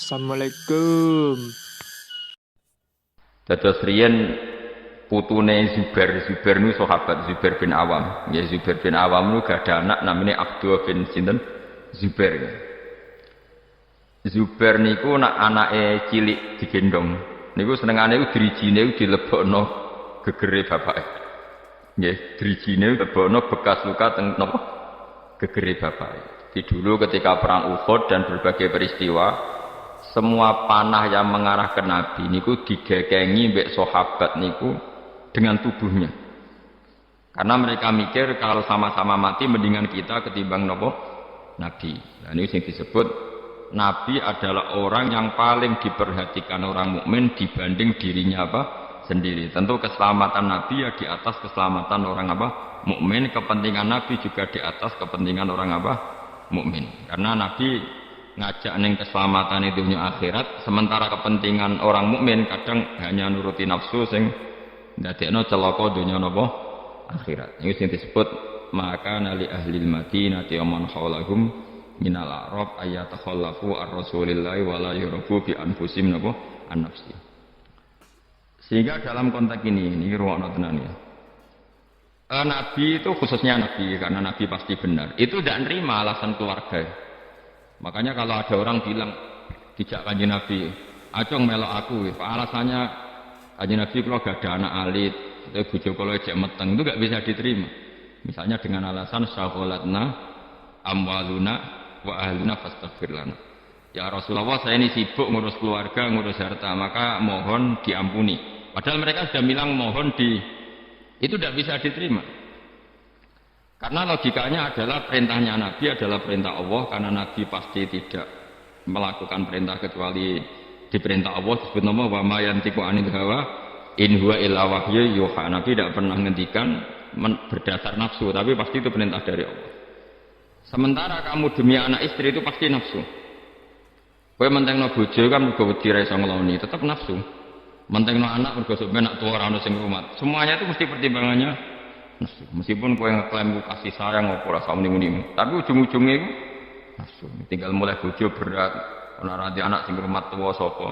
Assalamualaikum. Dados riyen putune Zubair nu sahabat Zubair bin Awam. Ya Zubair bin Awam nu gak ada anak namanya Abdul bin sinten Zubair. Zubair niku nak anake cilik digendong. Niku senengane ku drijine dilebokno gegere bapake. Nggih, drijine dilebokno bekas luka teng napa gegere bapake. Di dulu ketika perang Uhud dan berbagai peristiwa, semua panah yang mengarah ke Nabi niku digekengi mbek sahabat niku dengan tubuhnya. Karena mereka mikir kalau sama-sama mati mendingan kita ketimbang nopo Nabi. Nah ini yang disebut Nabi adalah orang yang paling diperhatikan orang mukmin dibanding dirinya apa sendiri. Tentu keselamatan Nabi ya di atas keselamatan orang apa mukmin, kepentingan Nabi juga di atas kepentingan orang apa mukmin. Karena Nabi ngajak neng keselamatan dunia akhirat, sementara kepentingan orang mukmin kadang hanya nuruti nafsu sing ndadekno celaka dunia napa akhirat. Ini sing disebut maka nali ahlil madinati man haulahum minal arab ayatakhallafu ar-rasulillahi wa la yurafu bi anfusim napa an-nafsi. Sehingga dalam konteks ini ruwakno tenan ya. Nabi itu khususnya Nabi karena Nabi pasti benar. Itu tidak nerima alasan keluarga. Makanya kalau ada orang bilang dijak kanjeng Nabi, acong melok aku, alasannya kanjeng Nabi kalau gak ada anak alit, bojo kalau ejek meteng itu gak bisa diterima. Misalnya dengan alasan syaghalatna amwaluna wa ahluna fastaghfir lana. Ya Rasulullah, saya ini sibuk ngurus keluarga, ngurus harta, maka mohon diampuni. Padahal mereka sudah bilang mohon itu tidak bisa diterima. Karena logikanya adalah perintahnya Nabi adalah perintah Allah, karena Nabi pasti tidak melakukan perintah kecuali diperintah Allah. Disebut nama wa ma yantiqu anil hawa in huwa illa wahyu yuha. Nabi tidak pernah ngendikan berdasar nafsu, tapi pasti itu perintah dari Allah. Sementara kamu demi anak istri itu pasti nafsu. Kowe mentengno bojo kan mergo wedi ra iso ngeloni, tetap nafsu. Mentengno anak mergo sampe nak tuwa ora ono sing rumat. Semuanya itu mesti pertimbangannya nafsu. Meskipun kowe ngeklaim kasih sayang apa ora muni-muni, tapi ujung-ujungnya itu nafsu. Tinggal mulai bojo berat, ana ranti anak sing rumat tuwa sapa.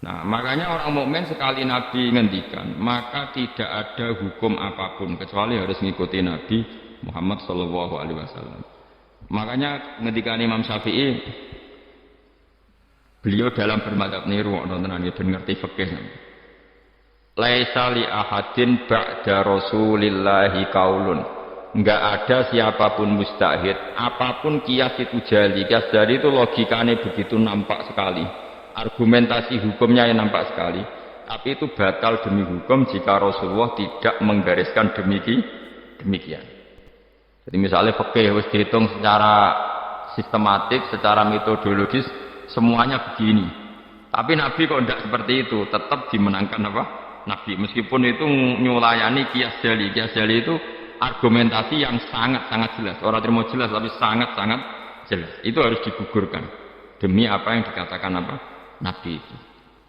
Nah, makanya orang mukmin sekali Nabi ngendikan, maka tidak ada hukum apapun kecuali harus mengikuti Nabi Muhammad sallallahu alaihi wasallam. Makanya ngendikan Imam Syafi'i, beliau dalam bermadzhab niru nontonan ya ben ngerti fikih. Laisa li ahadin ba'da Rasulillahi qaulun. Enggak ada siapapun mustahid, apapun kias itu jali. Kias jali itu logikanya begitu nampak sekali. Argumentasi hukumnya yang nampak sekali. Tapi itu batal demi hukum jika Rasulullah tidak menggariskan demikian. Jadi misalnya fikih wis dihitung secara sistematik, secara metodologis semuanya begini. Tapi Nabi kok tidak seperti itu, tetap dimenangkan apa? Nabi. Meskipun itu nyulayani kias jali. Kias jali itu argumentasi yang sangat-sangat jelas. Orang terima jelas tapi sangat-sanat jelas. Itu harus digugurkan demi apa yang dikatakan apa? Nabi itu.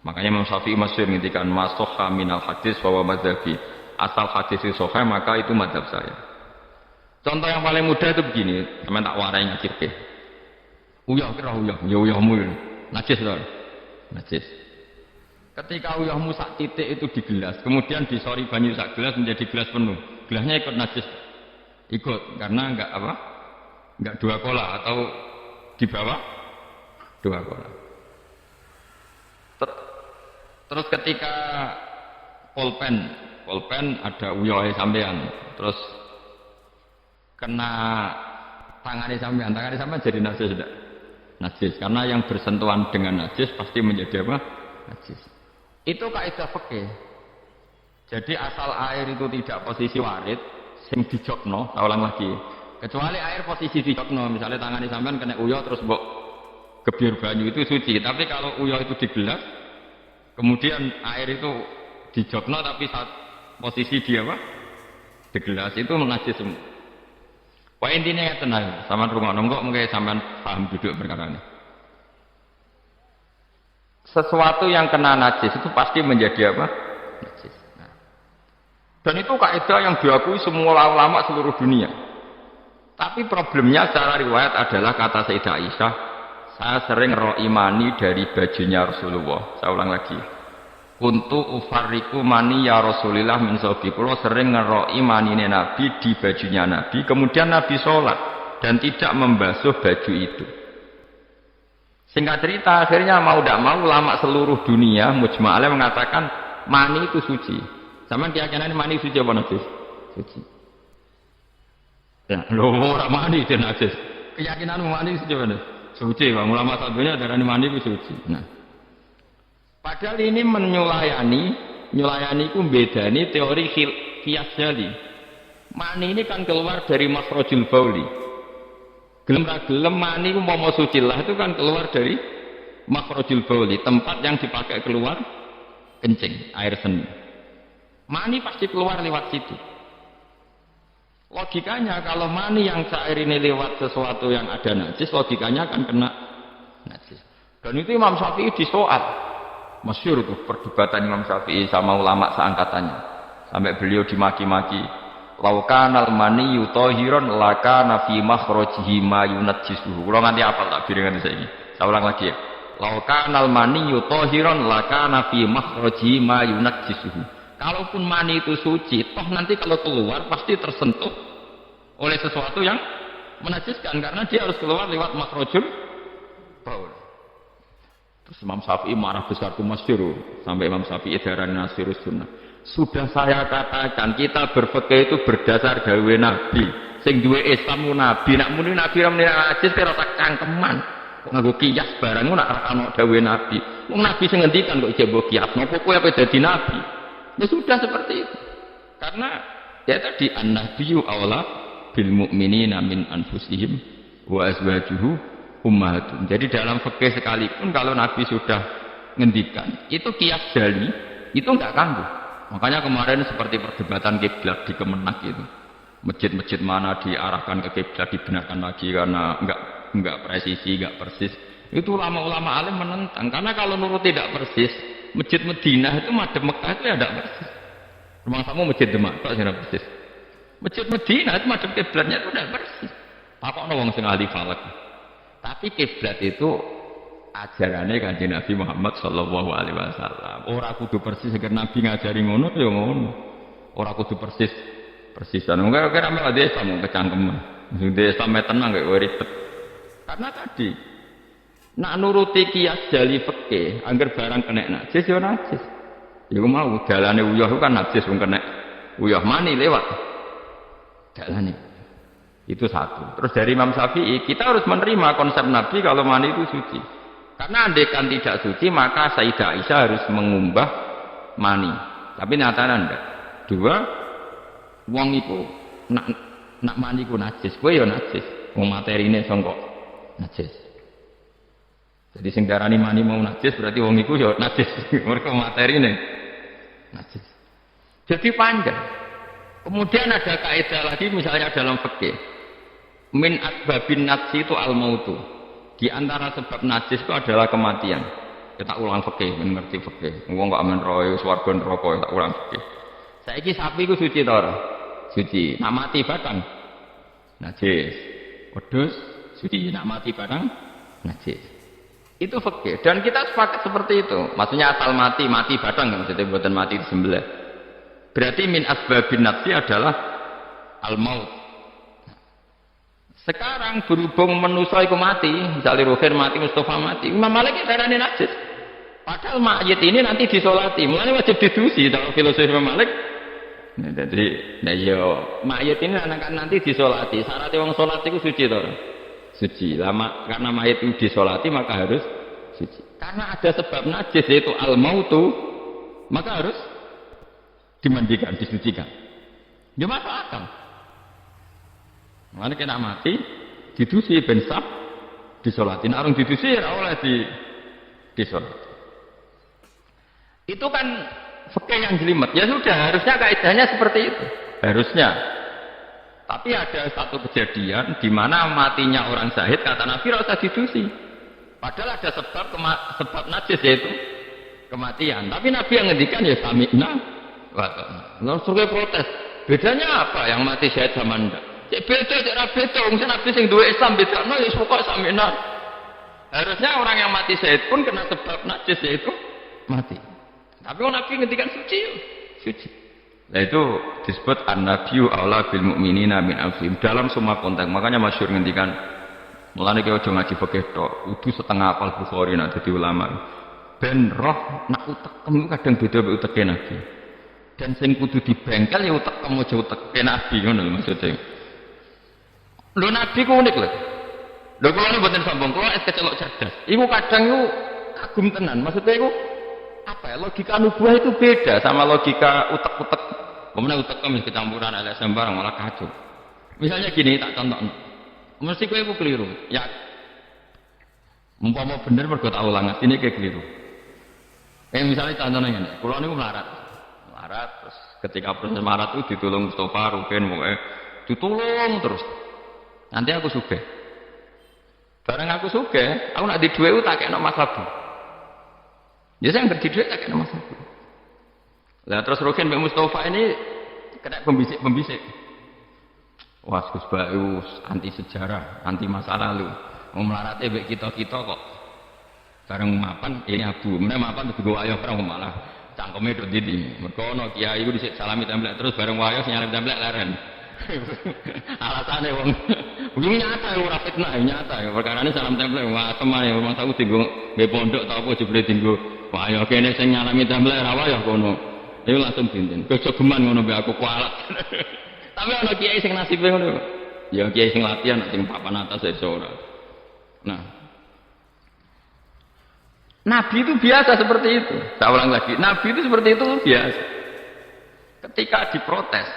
Makanya Imam Syafi'i masyhur ngendikan masokha minal hadis wa madzhabi. Asal hadis itu sahih maka itu madzhab saya. Contoh yang paling mudah itu begini, teman tak warai ngajirke. Uyah kira uyah, ya uyahmu itu. Najis lho. Najis. Ketika uyahmu sak titik itu di gelas, kemudian disori banyu sak gelas menjadi gelas penuh. Gelasnya ikut najis. Ikut karena enggak apa? Enggak dua kola atau di bawah dua kola. Terus ketika pulpen ada uyah sampean, terus kena tangan sampean jadi najis sudah. Najis karena yang bersentuhan dengan najis pasti menjadi apa? Najis. Itu kaidah fikih. Jadi asal air itu tidak posisi warid, sing dijokno, tak ulang lagi. Kecuali air posisi dijokno, misalnya tangan sampean kena uyah terus mbok gebyur banyu itu suci. Tapi kalau uyah itu di gelas, kemudian air itu dijokno tapi saat posisi dia apa? Di gelas itu najis semua. Wah intinya ya tenang, sama rumah nongkok mungkin sampean paham duduk perkara ini. Sesuatu yang kena najis itu pasti menjadi apa? Najis. Nah. Dan itu kaidah yang diakui semua ulama seluruh dunia. Tapi problemnya secara riwayat adalah kata Sayyidah Aisyah, Saya sering ngeroi mani dari bajunya Rasulullah. Saya ulang lagi. Kuntu ufarriku mani ya Rasulillah min sobi. Kulo sering ngeroi manine Nabi di bajunya Nabi. Kemudian Nabi sholat dan tidak membasuh baju itu. Singkat cerita, akhirnya mau tidak mau ulama seluruh dunia mujma'alah mengatakan mani itu suci. Sama keyakinan mani suci apa najis? Suci. Ya, loh, mani itu najis. Keyakinan mani suci apa najis? Suci. Bang ulama satunya darah mani itu suci. Nah, padahal ini nyulayani itu beda. Ini teori kias jali. Mani ini kan keluar dari makhrajul bauli. Gelem mani itu mau suci lah itu kan keluar dari makhrajul bauli, tempat yang dipakai keluar kencing, air seni. Mani pasti keluar lewat situ. Logikanya kalau mani yang cair ini lewat sesuatu yang ada najis, logikanya akan kena najis. Dan itu Imam Syafi'i disoal. Masyhur itu perdebatan Imam Syafi'i sama ulama seangkatannya. Sampai beliau dimaki-maki. Laukanal mani yutahiron lakana fi makhrajihi ma yunajjisuhu. Kalau nanti apa tak biringan saya ini. Saya ulang lagi ya. Laukanal mani yutahiron lakana fi makhrajihi ma yunajjisuhu. Kalaupun mani itu suci, toh nanti kalau keluar pasti tersentuh oleh sesuatu yang menajiskan karena dia harus keluar lewat makhrajul baul. Terus Imam Syafi'i marah besar ku masyhur sampai Imam Syafi'i darani nasirus sunnah. Sudah saya katakan kita berfikih itu berdasar gawe Nabi. Sing duwe Islam Nabi, nak muni Nabi ra muni najis kira tak cangkeman. Kok nganggo kias barang nak ana gawe Nabi. Wong Nabi sing ngendikan kok jebok kias. Napa kowe ape dadi nabi? Ya sudah seperti itu. Karena ya tadi an-nabiyyu aula bil mu'minina min anfusihim wa azwajuhu ummahatum. Jadi dalam fikih sekalipun kalau Nabi sudah ngendikan, itu kias jali, itu enggak kanggu. Makanya kemarin seperti perdebatan kiblat di Kemenak itu. Masjid-masjid mana diarahkan ke kiblat dibenarkan lagi karena enggak presisi, enggak persis. Itu ulama-ulama alim menentang karena kalau nurut tidak persis, Masjid Madinah itu madhep Mekah itu ya tidak persis. Rumah kamu Masjid Demak, kok tidak persis. Masjid Madinah itu madhep kiblatnya itu tidak persis. Apa wong sing ahli falak. Tapi kiblat itu ajarannya Kanjeng Nabi Muhammad sallallahu alaihi wasallam. Ora kudu persis agar Nabi ngajari ngono ya ngono. Ora kudu persisan. Enggak kira mel ade Islam kecangkeman. Sing Islam tenang kok ribet. Karena tadi nak nuruti kias jali fikih, angger barang kena najis ya najis. Ya mau dalane uyah kan najis wong kena uyah mani lewat. Dalane. Itu satu. Terus dari Imam Syafi'i, kita harus menerima konsep Nabi kalau mani itu suci. Karena andaikan tidak suci, maka Sayyidah Aisyah harus mengumbah mani. Tapi nyatanya enggak. Dua, wong iku nak mani ku najis, kowe ya najis. Wong materine sangka najis. Jadi sing darani mani mau najis berarti wong iku ya najis. Mergo materine najis. Jadi panjang. Kemudian ada kaidah lagi misalnya dalam fikih. Min asbabin najsi itu al-mautu. Di antara sebab najis itu adalah kematian. Kita ulang fikih, mengerti fikih. Wong kok amen royo swarga neraka tak ulang fikih. Saiki sapi iku suci ta ora? Suci. Nak mati batang najis. Wedhus suci, nak mati batang najis. Itu fikih dan kita sepakat seperti itu. Maksudnya asal mati batang maksudnya buatan mati disembelih. Berarti min asbabin najsi adalah al-maut. Sekarang berhubung manusia itu mati, misalnya Ruhin mati, Mustafa mati, Imam Malik darahnya najis. Padahal mayit ini nanti disolati, mulanya wajib didusi dalam filosofi Imam Malik. Nah, jadi, mayit ini akan nanti disolati. Syaratnya orang solat itu suci toh, suci. Lama karena mayit itu disolati maka harus suci. Karena ada sebab najis yaitu al-mautu, maka harus dimandikan, disucikan. Ya masuk akal. Mana kena mati, didusi ben sah, disolatin. Arung didusi ya oleh disolat. Itu kan fikih yang jelimet. Ya sudah, harusnya kaidahnya seperti itu. Harusnya. Tapi ada satu kejadian di mana matinya orang syahid kata Nabi rasa didusi. Padahal ada sebab najis yaitu kematian. Tapi Nabi yang ngendikan ya sami'na wa ta'na. Lalu suruh protes. Bedanya apa yang mati syahid sama ndak? Cek beda, cek ra beda. Wong Nabi sing duwe Islam bedakno ya pokoke sami'na Harusnya orang yang mati syahid pun kena sebab najis yaitu mati. Tapi orang Nabi ngendikan suci, suci. Nah itu disebut an-nabiyyu aula bil mu'minina min anfusihim dalam semua konteks. Makanya masyhur ngendikan mulane ki aja ngaji fikih tok, kudu setengah hafal Bukhari nek dadi ulama. Ben roh nak utekem kadang beda mek uteke Nabi. Dan sing kudu dibengkel ya utekem aja uteke Nabi ngono lho maksudnya. Lho Nabi ku unik lho. Lho kula niku mboten sombong, kula es kecelok cerdas. Iku kadang iku kagum tenan. Maksudnya iku apa ya? Logika nubuah itu beda sama logika utek-utek. Kemudian utekem kecampuran LSM barang malah kacau. Misalnya gini tak contoh. Mesti kowe iku keliru. Ya. Umpama bener mergo tak ulang ini kayak keliru. Misalnya contohnya ngene, kula niku melarat. Melarat terus ketika proses melarat itu ditolong Mustafa, Ruben, pokoke ditolong terus. Nanti aku sugih. Barang aku sugih, aku nak di dhuwit tak kena Mas Abu. Ya saya nggak di dhuwit tak kena Mas Abu. Lah terus Ruben mbek Mustafa ini kena pembisik-pembisik. Wah, Gus Bayu anti sejarah, anti masa lalu. Mau melarate mbek kita-kita kok. Bareng mapan ini Abu, meneh mapan digo ayo perang malah cangkeme do ndi. Mergo ana kiai iku dhisik salami templek terus bareng wayo nyalip templek leren. Alasane wong iki nyata ora fitnah, nyata perkarane salam templek watem ae wong tahu dienggo nggih pondok ta apa jebule dienggo wayo kene sing nyalami templek ra wayo kono. Iku langsung dinten. Kejogeman ngono mbek aku kualat. Tapi ana kiai sing nasibe ngono. Ya kiai sing latihan sing papan atas iso ora. Nah. Nabi itu biasa seperti itu. Saya ulang lagi, Nabi itu seperti itu biasa. Ketika diprotes,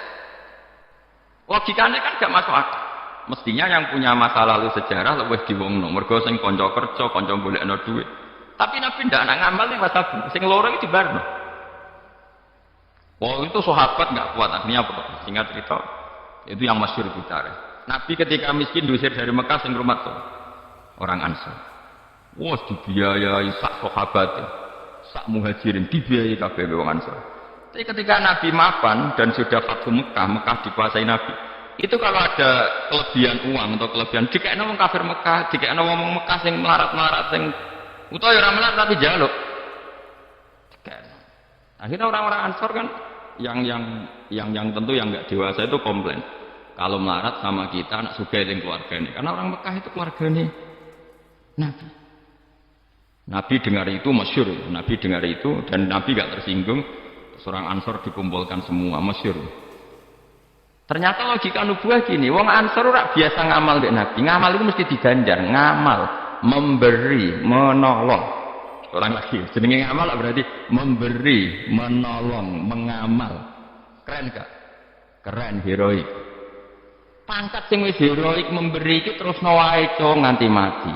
logikanya kan gak masuk akal. Mestinya yang punya masa lalu sejarah lebih diwongno. Mergo sing kanca kerja, kanca golekno dhuwit. Tapi Nabi ndak ana ngamal ning Mas Abu. Sing loro iki dibarno. Oh itu sahabat nggak kuat, akhirnya apa? Singkat cerita, itu yang masyhur bicara. Nabi ketika miskin diusir dari Mekah sing rumah tuh orang Ansar. Wah dibiayai sak sahabat, sak muhajirin dibiayai kabeh wong Ansar. Tapi ketika Nabi mapan dan sudah Fathu Mekah, Mekah dikuasai Nabi. Itu kalau ada kelebihan uang atau kelebihan dikekno wong kafir Mekah, dikekno wong Mekah sing melarat-melarat sing utawa ora melarat tapi jaluk. Akhirnya orang-orang Ansor kan yang tentu yang nggak dewasa itu komplain kalau melarat sama kita anak sugih yang keluarganya karena orang Mekah itu keluarganya Nabi dengar itu masyhur, Nabi dengar itu dan Nabi nggak tersinggung. Seorang Ansor dikumpulkan semua masyhur. Ternyata logika nubuah gini, wong Ansor ora biasa ngamal dek Nabi, ngamal itu mesti diganjar, ngamal, memberi, menolong. Orang lagi, jenenge ngamal berarti memberi, menolong, mengamal. Keren gak? Keren, heroik. Pangkat sing wis heroik memberi iki terus wae nganti mati.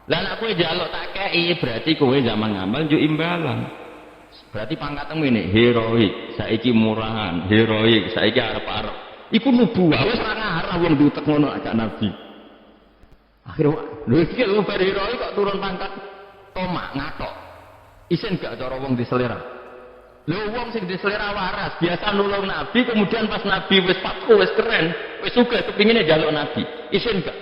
Lah nek kowe njaluk tak kei berarti kowe zaman ngamal njuk imbalan. Berarti pangkatmu ini heroik, saiki murahan, heroik, saiki arep-arep. Iku nubuah wis ora ngarah wong diutek ngono agak Nabi. Akhirnya lho iki lho heroik kok turun pangkat. Tomak ngatok isin gak cara wong diselera lho wong sing diselera waras biasa nulung Nabi kemudian pas Nabi wis fatku wis keren wis sugih kepingine njaluk Nabi isin gak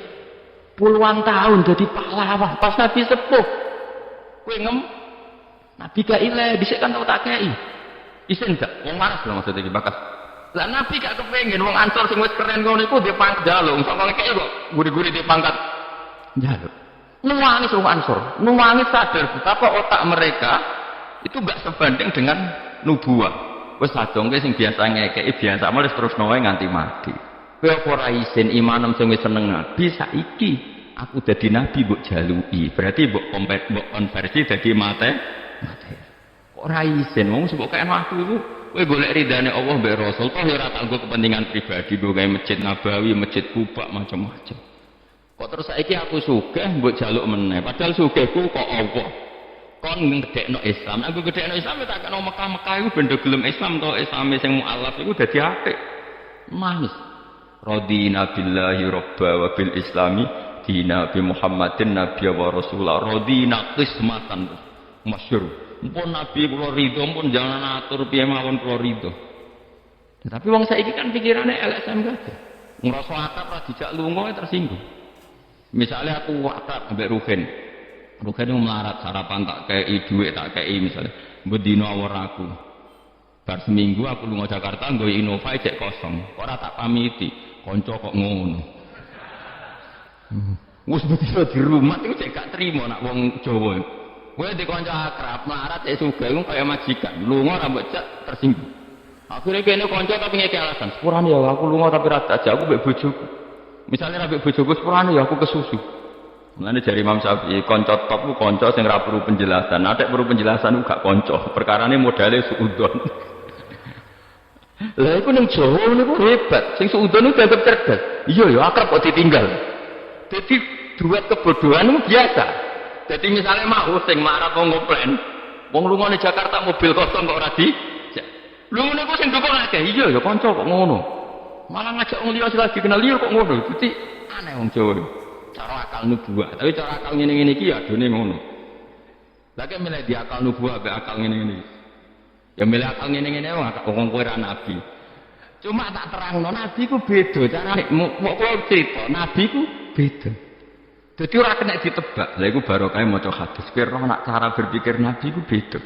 puluhan tahun jadi pahlawan pas Nabi sepuh kowe ngem Nabi gak ile dhisik kan tau tak kei isin gak wong waras lho maksud iki bakas lah Nabi gak kepengin wong Ansor sing wis keren ngono iku dia pangkat njaluk sok kei kok guri-guri dia pangkat njaluk nuangis orang Ansor, nuangis sadar betapa otak mereka itu gak sebanding dengan nubuah. Wes sadongke sing biasa ngekeki biasa malah terus noe nganti mati. Kowe apa ora isin imanem sing wis seneng Nabi saiki aku dadi nabi mbok jaluki. Berarti mbok konversi dadi mate. Kok ora isin wong sebab kaya aku iku kowe golek ridane Allah mbek Rasul toh ora kanggo kepentingan pribadi nggo gawe masjid Nabawi, masjid Kuba macam-macam. Kok terus saiki aku sugih mbok jaluk meneh padahal sugihku kok apa kon ngedekno Islam aku gedekno Islam tak kena Mekah-Mekah iku ben gelem Islam to Islame sing mualaf iku dadi apik manis radina billahi robba wa bil islami dina bi Muhammadin nabiyya wa rasulah radina qismatan masyhur mpun nabi kula ridho mpun jangan atur piye mawon kula ridho tapi wong saiki kan pikirane LSM kabeh ngrasa akrab ra dijak lunga tersinggung. Misalnya aku akrab ambek Ruhin, Rukene melarat sarapan tak kei dhuwit tak kei misalnya. Bedino awor aku. Bar seminggu aku lunga Jakarta nggo Innova cek kosong. Ora tak pamiti. Kanca kok ngono. Wis bedino di rumah iku cek gak trimo nak wong Jawa. Kowe di kanca akrab melarat cek sugih iku kaya majikan. Lunga rambut cek tersinggung. Akhirnya kene kanca tapi ngeke alasan. Sepurane ya aku lunga tapi ra tak aku mbek bojoku. Misalnya ra mbek bojoku sepurane ya aku kesusu. Mulane jari Imam Syafi'i kanca top ku kanca sing ra perlu penjelasan. Nek perlu penjelasan ku gak kanca. Perkarane modale suudon. Lah iku ning Jawa niku hebat. Sing suudon iku dianggap cerdas. Iya ya akrab kok ditinggal. Dadi duet kebodohan itu biasa. Jadi misalnya mau sing marah wong ngoplen. Wong lunga ning Jakarta mobil kosong kok ora di. Lho niku sing dukung akeh. Iya ya kanca kok ngono. Malah ngajak wong liya lagi kenal liya kok ngono. Dadi aneh wong Jawa. Cara akal nubuah. Tapi cara akal ngene-ngene iki ya adone ngono. Lah kek milih di akal nubuah be akal ngene-ngene. Ya milih akal ngene-ngene wong kowe ra nabi. Cuma tak terangno nabi ku beda carane. Mau kowe cerita nabi ku beda. Dadi ora kena ditebak. Lah iku barokah maca hadis. Kowe nak cara berpikir nabi ku beda.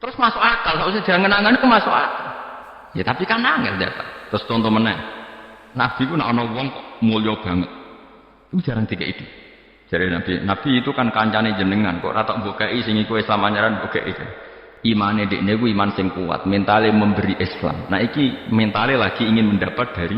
Terus masuk akal, nek usah jangan-angan itu masuk akal. Ya tapi kan angel dapat. Terus contoh meneh. Nabi ku nek ana wong kok mulya banget. Itu jarang dikek itu. Jadi Nabi itu kan kancane jenengan kok ora tak mbokeki sing iku Islam anyaran mbokeki. Imane dekne ku iman sing kuat, mentale memberi Islam. Nah iki mentale lagi ingin mendapat dari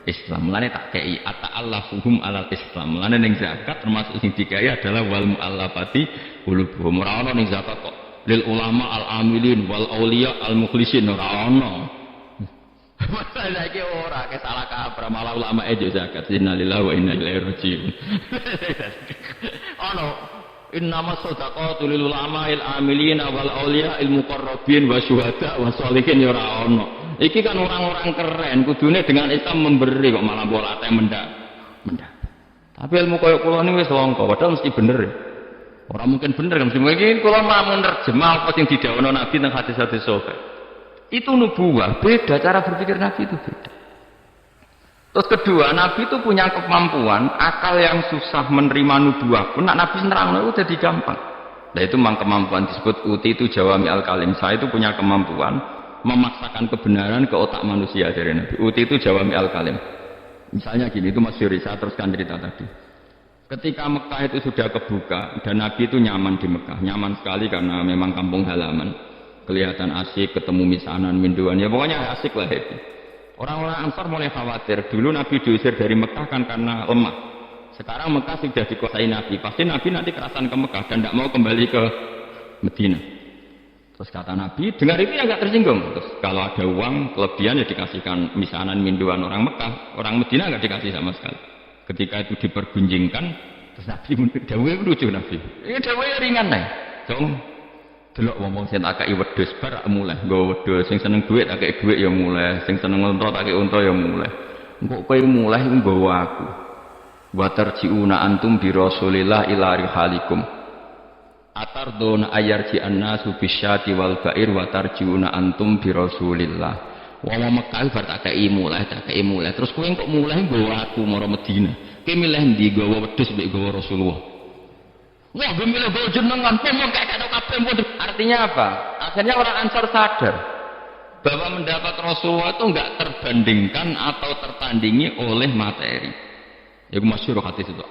Islam. Mulane tak kei ata'allafuhum alal Islam. Mulane ning zakat termasuk sing dikai adalah wal muallafati qulubuhum. Ora ana ning zakat kok lil ulama al amilin wal auliya al mukhlisin ora ana. Masalah iki ora kesalah kabar malah ulama ejo zakat innalillahi wa inna ilaihi rajiun. Ana innama shadaqatu lil ulama al amilin wal auliya al muqarrabin wa syuhada wa sholihin ya ora ana. Iki kan orang-orang keren kudune dengan Islam memberi kok malah bola teh mendak. Tapi ilmu koyo kula niku wis langka padahal mesti bener. Ora mungkin bener kan mesti mungkin kula mau nerjemah apa sing didhawuhna Nabi teng hadis-hadis sahih. Itu nubuwah, beda cara berpikir Nabi itu beda. Terus kedua, Nabi itu punya kemampuan akal yang susah menerima nubuwah pun Nabi nerangno itu jadi gampang. Nah itu memang kemampuan disebut uti itu jawami al-kalim. Saya itu punya kemampuan memaksakan kebenaran ke otak manusia dari Nabi. Uti itu jawami al-kalim. Misalnya gini, itu Mas Yuri, saya teruskan cerita tadi. Ketika Mekah itu sudah kebuka dan Nabi itu nyaman di Mekah, nyaman sekali karena memang kampung halaman. Kelihatan asik, ketemu misanan, minduan, ya pokoknya asik lah happy. Orang-orang Ansar mulai khawatir. Dulu Nabi diusir dari Mekah kan karena lemah. Sekarang Mekah sudah dikuasai Nabi. Pasti Nabi nanti kerasan ke Mekah dan tidak mau kembali ke Medina. Terus kata Nabi, dengar itu ya nggak tersinggung. Terus kalau ada uang kelebihan ya dikasihkan misanan, minduan orang Mekah, orang Medina nggak dikasih sama sekali. Ketika itu dipergunjingkan, terus Nabi dawuhe lucu Nabi. Ini dawuhe ringan nih. Delok wong sing tak kei wedhus bar mulai nggo wedhus, sing seneng dhuwit tak kei dhuwit ya mulai, sing seneng unta tak kei unta ya mulai. Engko kowe mulai nggawa aku. Wa tarjiuna antum bi Rasulillah ila rihalikum. Atarduna ayarji annasu bisyati wal ba'ir wa tarjiuna antum bi Rasulillah. Wong Mekah bar tak kei mulai, terus kowe kok mulai nggawa aku marang Madinah. Kowe milih ndi nggawa wedhus mbek nggawa Rasulullah? Wah, gemilah bawa jenengan, ngomong kayak kabeh. Artinya apa? Akhirnya orang Ansar sadar bahwa mendapat Rasulullah itu enggak terbandingkan atau tertandingi oleh materi. Ya masyhur hadis itu.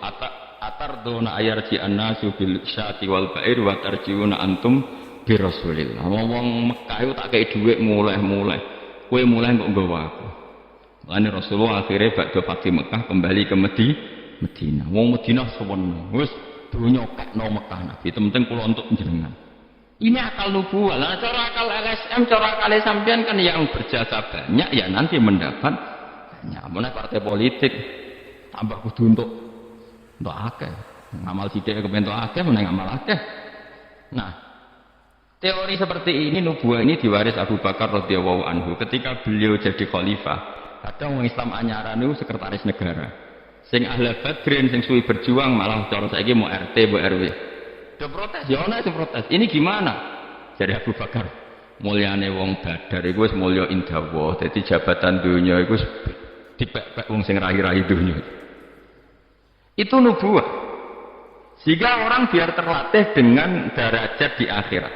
Atarduna ayarji annasu bil syati wal ba'ir wa tarjiuna antum bi Rasulillah. Wong Mekah itu tak kei dhuwit mulai. Kowe mulai kok nggawa aku. Lan Rasulullah akhirnya badhe Fatih Mekah kembali ke Madinah. Wong Madinah sewenang. Wis dunia kekno Mekah Nabi, penting kula untuk jenengan. Ini akal nubuwah. Lah cara akal LSM, cara akal sampean kan yang berjasa banyak ya nanti mendapat banyak. Mulai partai politik tambah kudu untuk akeh. Ngamal sithik kepen untuk akeh, meneng ngamal akeh. Nah, teori seperti ini nubuwah ini diwaris Abu Bakar radhiyallahu anhu ketika beliau jadi khalifah. Ada orang Islam anyaran itu sekretaris negara. Sing ahli badrin, sing suwi berjuang malah cara saiki mau RT, mau RW. Ada protes, ya ana sing protes. Ini gimana? Jadi Abu Bakar, mulyane wong Badar iku wis mulya indawa. Dadi jabatan dunya iku dipek-pek wong sing rahi-rahi dunya. Itu nubuwah. Sehingga orang biar terlatih dengan derajat di akhirat.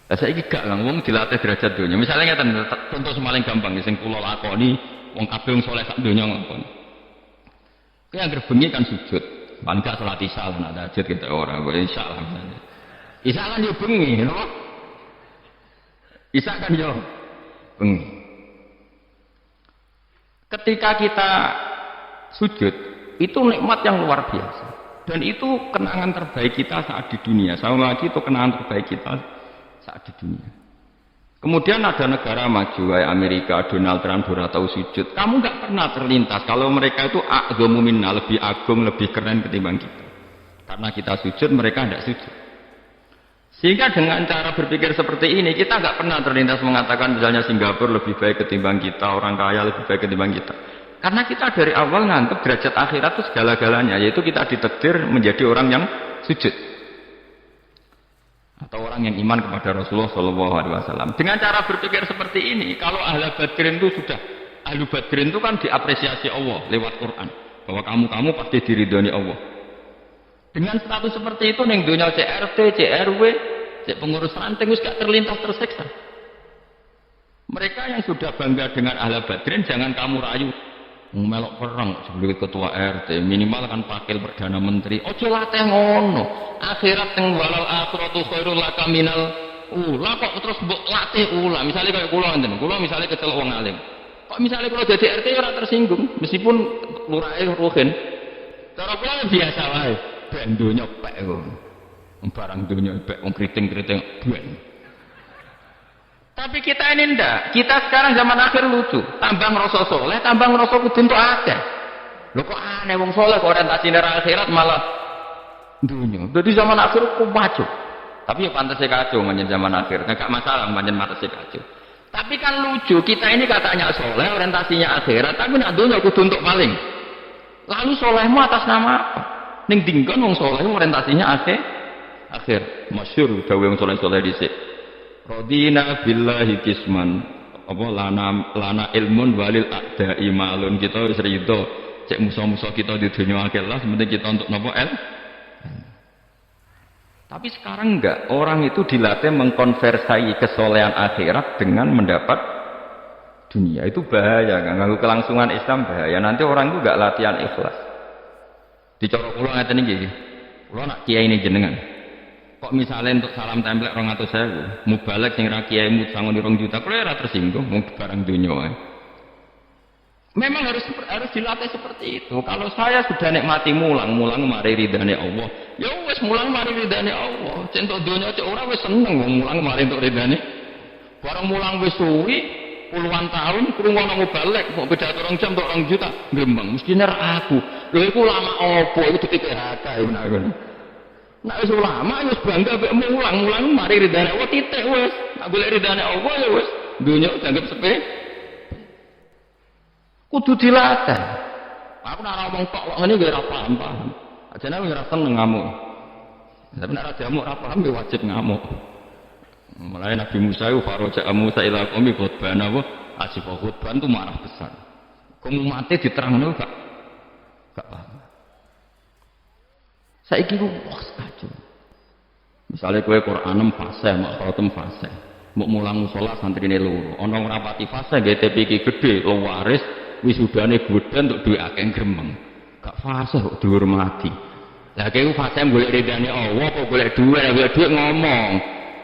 Lah saiki gak Kang, wong dilatih derajat dunia. Misalnya ngeten contoh semaling gampang sing kula lakoni, wong kabeh wong saleh sak donya ngakoni. Kuwi anggere bengi kan sujud, paling gak salat isya lan tahajud kita ora, kok isya lah misalnya. Isya kan yo bengi, no? Isya kan yo bengi. Ketika kita sujud, itu nikmat yang luar biasa. Dan itu kenangan terbaik kita saat di dunia. Sama lagi itu kenangan terbaik kita saat di dunia. Kemudian ada negara maju, kayak Amerika, Donald Trump ora tahu sujud. Kamu nggak pernah terlintas kalau mereka itu a'dhamu minna, lebih agung, lebih keren ketimbang kita. Karena kita sujud, mereka tidak sujud. Sehingga dengan cara berpikir seperti ini, kita nggak pernah terlintas mengatakan misalnya Singapura lebih baik ketimbang kita, orang kaya lebih baik ketimbang kita. Karena kita dari awal nganggap derajat akhirat itu segala-galanya, yaitu kita ditakdir menjadi orang yang sujud. Atau orang yang iman kepada Rasulullah SAW. Dengan cara berpikir seperti ini, kalau ahlu badrin itu sudah, ahlu badrin itu kan diapresiasi Allah lewat Quran, bahwa kamu pasti diridhoni Allah. Dengan status seperti itu, neng dunia CRT, CRW, pengurus ranting, wis gak terlintas tersiksa. Mereka yang sudah bangga dengan ahlu badrin, jangan kamu rayu. Melok perang sebagai ketua RT minimal kan pakil perdana menteri. Ojo latih ngono. Akhirat yang walal akhiratu khairul laka minal ula kok terus mbok latih ula. Misalnya kayak kula ngenten. Kula misalnya kecelok wong alim. Kok misalnya kula jadi RT ora tersinggung meskipun lurahe ruhin. Cara kula biasa wae. Ben donya pek ngono. Barang donya pek wong kriting-kriting ben. Tapi kita ini ndak. Kita sekarang zaman akhir lucu. Tambah ngerasa soleh, tambah ngerasa kudu entuk akeh. Lho kok aneh wong soleh kok orientasine akhirat malah dunia. Jadi zaman akhir kok maju. Tapi ya pantasnya kacau manjen zaman akhir. Enggak masalah manjen pantasnya kacau. Tapi kan lucu, kita ini katanya soleh, orientasinya akhirat, tapi nak dunia kudu entuk paling. Lalu solehmu atas nama apa? Ning dinggon wong soleh orientasinya akhir. Masyhur dawuh wong soleh-soleh dhisik. Radina billahi kisman apa lana ilmun walil a'da'i malun. Kita wis rido cek musuh-musuh kita di dunia akhirat sementing kita untuk napa Tapi sekarang enggak, orang itu dilatih mengkonversi kesolehan akhirat dengan mendapat dunia. Itu bahaya, kan? Nganggo kelangsungan Islam bahaya. Nanti orang itu enggak latihan ikhlas. Dicorok kula ngeten iki. Kula nak kiai ini jenengan. Kok misalnya untuk salam template 200.000, mubalek sing ra kiai musangon 2 juta, kalau ora tersinggung mau barang dunia. Memang harus dilatih seperti itu. Kalau saya sudah nikmati mulang mari ridane Allah. Ya wis mulang mari ridane Allah. Centok dunia cek ora wis seneng wong mulang mari entuk ridane. Barang mulang wis suwi puluhan tahun krungono mubalek kok beda 2 jam tok 2 juta, grembang mestine ra aku. Lha iku lama apa iku dipikir PHK ngono. Nek wis ulama wis bangga mek mulang mari ridane Allah titik wis. Nek golek ridane Allah ya wis dunya dianggap sepe. Kudu dilatih. Aku nek ngomong tok kok ngene ora paham. Ajane ora seneng ngamuk. Tapi nek ora diamuk ora paham ya wajib ngamuk. Mulai Nabi Musa itu faraja Musa ila qaumi khutbana wa asif khutban itu marah besar. Kamu mati diterangno gak paham. Saiki ku wah kacau. Misalnya kowe Qur'anem fase, makrotem fase. Mbok mulang musala santrine loro. Ana ngrapati fase GTP iki gedhe, waris wisudane godhan untuk duwe akeh gremeng. Gak fase kok dihormati. Lah kowe fase golek ridane Allah apa golek dhuwit ngomong.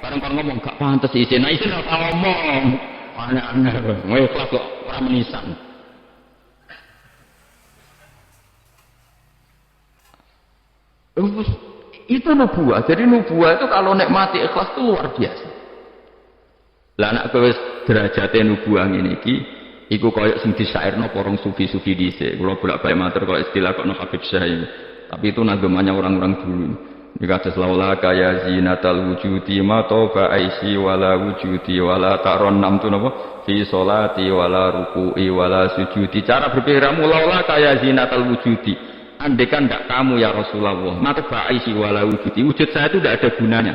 Bareng kon ngomong gak pantes isin. Nah isin ora ngomong. Aneh-aneh. Ngono kok ora menisan. Itu nubuah. Jadi nubuah itu kalau nikmati ikhlas itu luar biasa. Lah anak kowe derajate nubuah ngene iki iku koyo sing disairno porong sufi-sufi dhisik. Kula bolak-balik matur kalau istilah kok Habib Syekh. Tapi itu nagamanya orang-orang dulu. Dikates laula kaya zinatal wujudi ma tauba aisi wala wujudi wala taron nam tu napa fi sholati wala ruku'i wala sujudi. Cara berpikirmu laula kaya zinatal wujudi. Andaikan tidak kamu ya Rasulullah, maka ba'isi wala wujudi. Wujud saya itu tidak ada gunanya.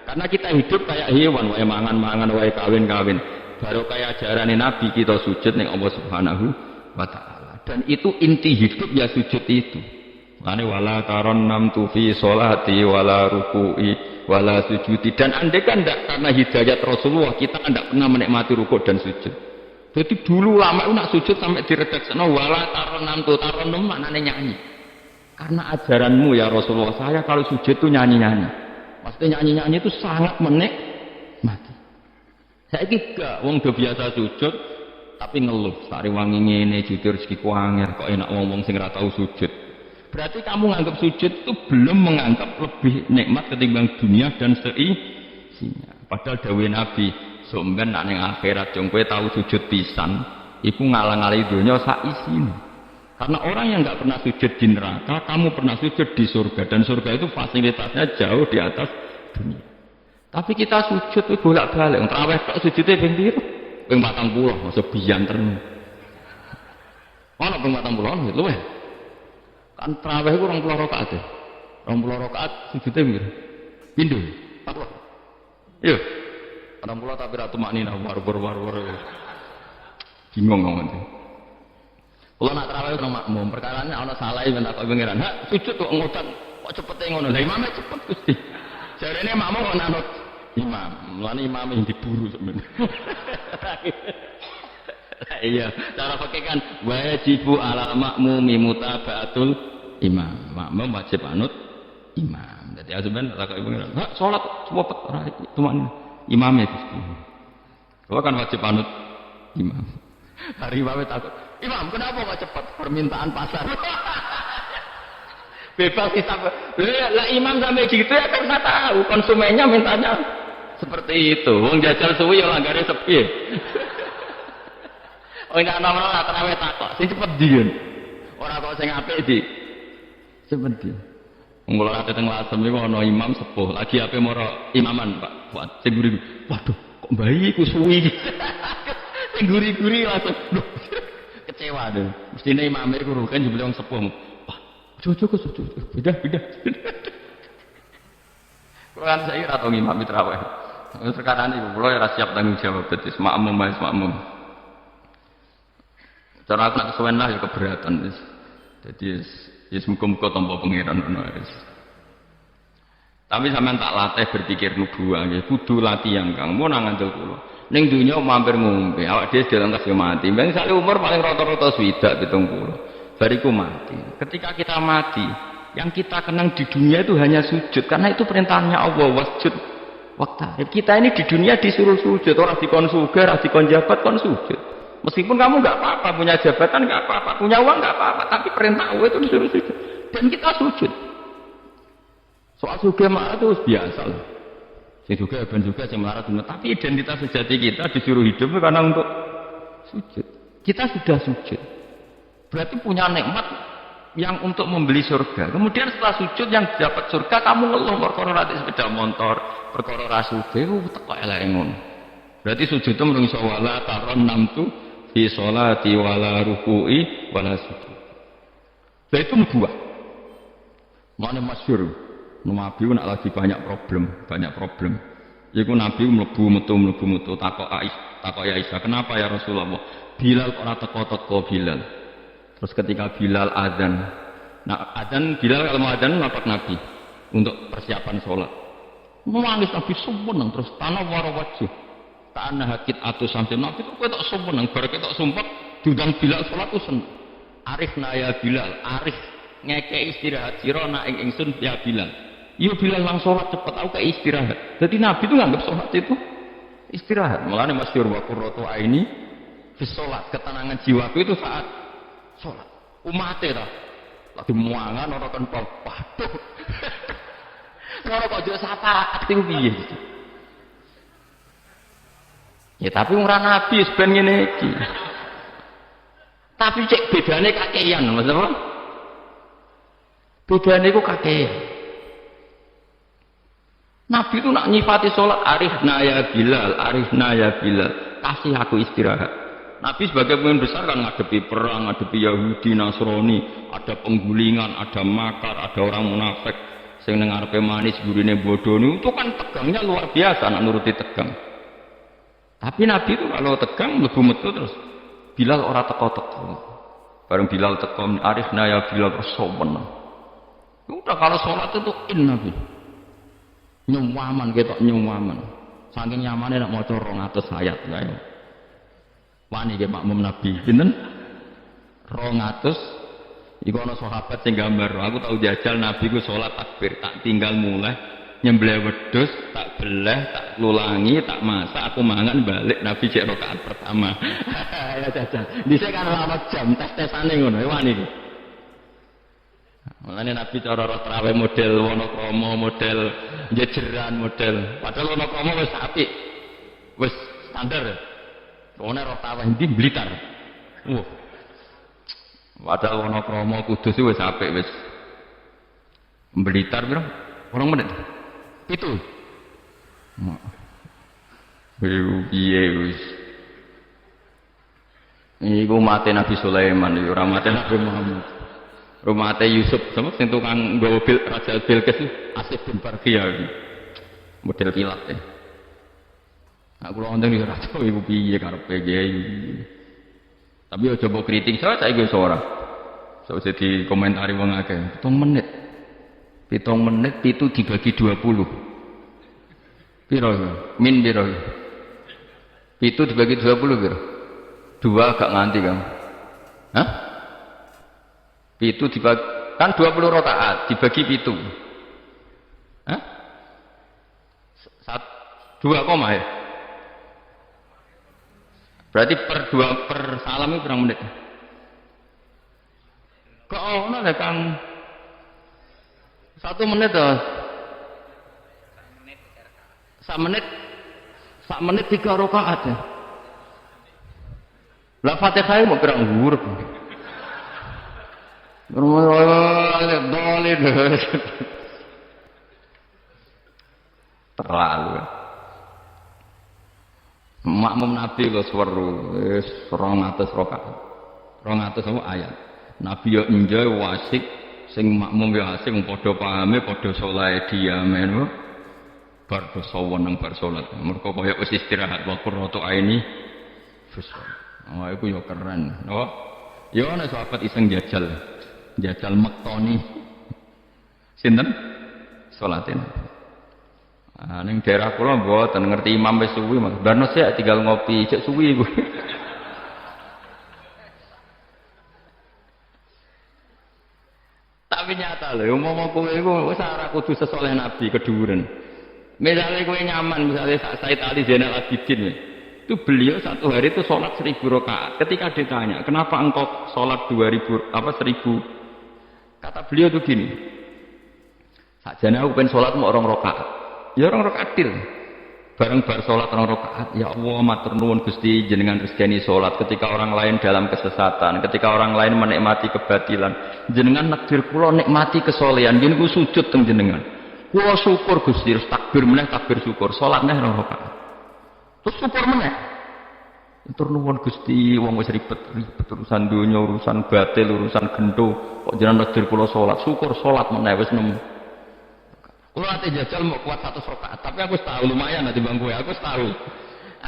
Karena kita hidup kayak hewan, wae mangan-mangan, wae kawin-kawin. Baru kayak ajaran Nabi kita sujud ning Allah Subhanahu wa taala. Dan itu inti hidup ya sujud itu. Lane wala taron nam tu fi sholati wala ruku'i wala sujudi. Dan andai kan tidak karena hidayat Rasulullah kita tidak pernah menikmati rukuk dan sujud. Jadi dulu lama itu nak sujud sampai diredaksikan wala taron nam tu taron nam maknanya nyanyi. Karena ajaranmu ya Rasulullah, saya kalau sujud itu nyanyi-nyanyi. Maksudnya nyanyi-nyanyi itu sangat menikmati. Saya gak, wong udah biasa sujud, tapi ngeluh. Sari wangi ngene, jujur rezeki kuangir, kok enak ngomong sing ora tau sujud. Berarti kamu nganggap sujud itu belum menganggap lebih nikmat ketimbang dunia dan seisinya. Padahal dawuh Nabi, sampeyan nek ning akhirat jong kowe tau sujud pisan, iku ngalang-alangi donya sak isine. Karena orang yang nggak pernah sujud di neraka, kamu pernah sujud di surga, dan surga itu fasilitasnya jauh di atas dunia. Tapi kita sujud itu bolak-balik, terawih kok sujudnya ping piro? Ping 40, masa biyanten. Ono ping 40 luwih. Kan terawih itu 20 rakaat. 20 rakaat sujudnya piro? Pindho. 40. Iya. 40 tapi ratu maknina war. Bingung ngomong. Kalau nak terawih orang makmum, perkaranya ana salah minta kok pengiran. Hak sujud kok ngodan, kok cepete ngono. Lah imame cepet Gusti. Jarene makmum kok nanut imam. Mulane imame yang diburu sebenarnya. Iya, cara pakai kan wajibu ala makmumi mutaba'atul imam. Makmum wajib anut imam. Dadi azuban tak kok pengiran. Hak salat cepet ora tumakna. Imame Gusti. Kalau kan wajib anut imam. Hari imame takut, Imam kenapa kok cepat permintaan pasar? Bebas hisab. Lah imam sampai gitu ya karena tahu konsumennya mintanya seperti itu. Wong jajal suwi ya langgare sepi. Oh ndak ana ora terawih takok, sing cepet diun. Ora kok sing apik di. Cepet di. Wong kula ate teng Lasem iku ana imam sepuh, lagi ape moro imaman, Pak. Buat sing guri. Waduh, kok bayi ku suwi. Sing guri-guri langsung kecewa deh. Mestine imam iku rugen jebule wong sepuh. Wah, cucu beda. Quran saya ora tau imam terawih. Sekarang iki kula ora siap tanggung jawab dadi makmum. Cara aku nak kesuwen lah ya keberatan wis. Dadi wis muga-muga tampa pangeran ngono wis. Tapi sampean tak latih berpikir nubuwah nggih, kudu latihan Kang. Mun nang ngandel kula. Ning dunya mampir ngombe, awak dhewe dalam kasih mati. Mbang sak umur paling rata-rata swidak 70. Bariku mati. Ketika kita mati, yang kita kenang di dunia itu hanya sujud, karena itu perintahnya Allah, wasjud waqtarib. Kita ini di dunia disuruh sujud, orang dikon sugih, orang dikon jabat kon sujud. Meskipun kamu enggak apa-apa, punya jabatan enggak apa-apa, punya uang enggak apa-apa, tapi perintah Allah itu disuruh sujud. Dan kita sujud. Soal sugih mah itu biasa lah. Sing juga ben juga sing melarat dunia, tapi identitas sejati kita disuruh hidup karena untuk sujud. Kita sudah sujud. Berarti punya nikmat yang untuk membeli surga. Kemudian setelah sujud yang dapat surga kamu ngeluh perkara ra sepeda motor, perkara ra sugih teko elek ngono. Berarti sujud itu mung iso wala taron namtu fi sholati wala ruku'i wala sujud. Lah itu nubuwah. Mana masyhur. Nabi nak lagi banyak problem. Iku Nabi mlebu metu takok Aisyah, kenapa ya Rasulullah? Bilal ora teko Bilal. Terus ketika Bilal azan. Nah, azan Bilal kalau mau azan ngapak Nabi untuk persiapan sholat. Nangis Nabi sumpun terus tanah warawaju. Tanah hakit atu sampai Nabi itu kowe tak sumpun bar ketok sumpek diundang Bilal sholat ku seneng. Arifna ya Bilal, arif ngekei istirahat sira nak ing ingsun ya Bilal. Iya Bilal langsung sholat cepat, aku kayak istirahat. Jadi Nabi itu nganggap sholat itu istirahat. Mulanya masyhur wa qurratu aini fi sholat, ketenangan jiwaku itu saat sholat. Umatnya lagi muangan orang kan waduh. Orang kok juga sapa aktif piye gitu. Ya tapi ora Nabi ben ngene iki. Tapi cek bedane kakean, Mas apa? Bedane ku kakean. Nabi itu nak nyifati sholat arifna ya Bilal, kasih aku istirahat. Nabi sebagai pemimpin besar kan ngadepi perang, ngadepi Yahudi, Nasrani, ada penggulingan, ada makar, ada orang munafik sing nang arepe manis gurine bodoh itu kan tegangnya luar biasa nak nuruti tegang. Tapi Nabi itu kalau tegang mlebu metu terus Bilal ora teko-teko. Bareng Bilal teko arifna ya Bilal terus sopan. Udah kalau sholat itu in Nabi. Nyuwaman ketok nyuwaman. Saking nyamane nek maca 200 ayat ayo. Wani ge makmum Nabi. Pinten? 200. Iku ana sahabat sing gambar. Aku tau jajal Nabi ku sholat takbir, tak tinggal mulai nyembelih wedhus, tak belah, tak lulangi, tak masak, aku mangan balik Nabi cek rakaat pertama. Ya jajal. Dhisik kan lama jam tes-tesane ngono, wani iki. Mulane Nabi cara tarawih model Wonokromo, model jejeran, model. Padahal Wonokromo wis apik. Wis standar. Wone tarawih ndi Blitar. Padahal Wonokromo Kudus wis apik wis. Blitar piro? 2 menit. Itu. Piye wis. Iku mate Nabi Sulaiman, ora mate Nabi Muhammad. Rumate Yusuf sama sing tukang nggawa Raja Bilqis Asif bin Barqiyah model pilat ya. Nah kula wonten iki rada iku piye karepe iki. Tapi aja mbok kritik saiki wis ora. Sausé di komentari wong akeh. 7 menit. 7 menit itu dibagi 20. Piro ya? Min piro? Itu dibagi 20 piro? 2 agak nganti Kang. Hah? Itu dibagi kan 20 rakaat dibagi 7. Hah? 2 koma ya? Berarti per salam itu berapa menit? Kok ono lek Kang 1 menit toh? 1 menit 3 rakaat ya. Lah Fatihah mau pirang huruf. Dolin terlalu makmum Nabi lo seweru 200 rakaat 200 ayat Nabi yo enjoy wasik sing makmum yo asik padha pahame padha saleh diamen bar dosa weneng bar salat mergo kaya wis istirahat wa qurratu aini fus iku yo keren oh yo ana sahabat iseng jajal mektoni sinten salatin ning daerah kula mboten ngerti imam wis suwi Mas barno sik tinggal ngopi cek suwi iku tapi nyata lho umpama kowe iku wis ora kudu sesoleh nabi keduren misalnya kowe nyaman misalnya Said Ali Zainal Abidin itu beliau satu hari itu sholat 1000 rakaat ketika ditanya kenapa engkau sholat 1000 kata beliau tuh gini, sakjane aku pengen sholat mau 2 rakaat, ya 2 rakaat til, bareng bar sholat 2 rakaat, ya Allah matur nuwun Gusti jenengan rezeki sholat ketika orang lain dalam kesesatan, ketika orang lain menikmati kebatilan, jenengan nakdir kula nikmati kesolehan, yen ku sujud teng jenengan, kula syukur Gusti, terus takbir meneh takbir syukur, sholat neh 2 rakaat, terus syukur meneh. Matur nuwun Gusti, wong wis ribet urusan donya, urusan batil, urusan gendho, kok jenengan nakdir kula salat, syukur salat meneh wis nemu. Kula ate jajal mau kuat 100 rakaat, tapi aku tahu lumayan nanti bang kowe, aku tahu.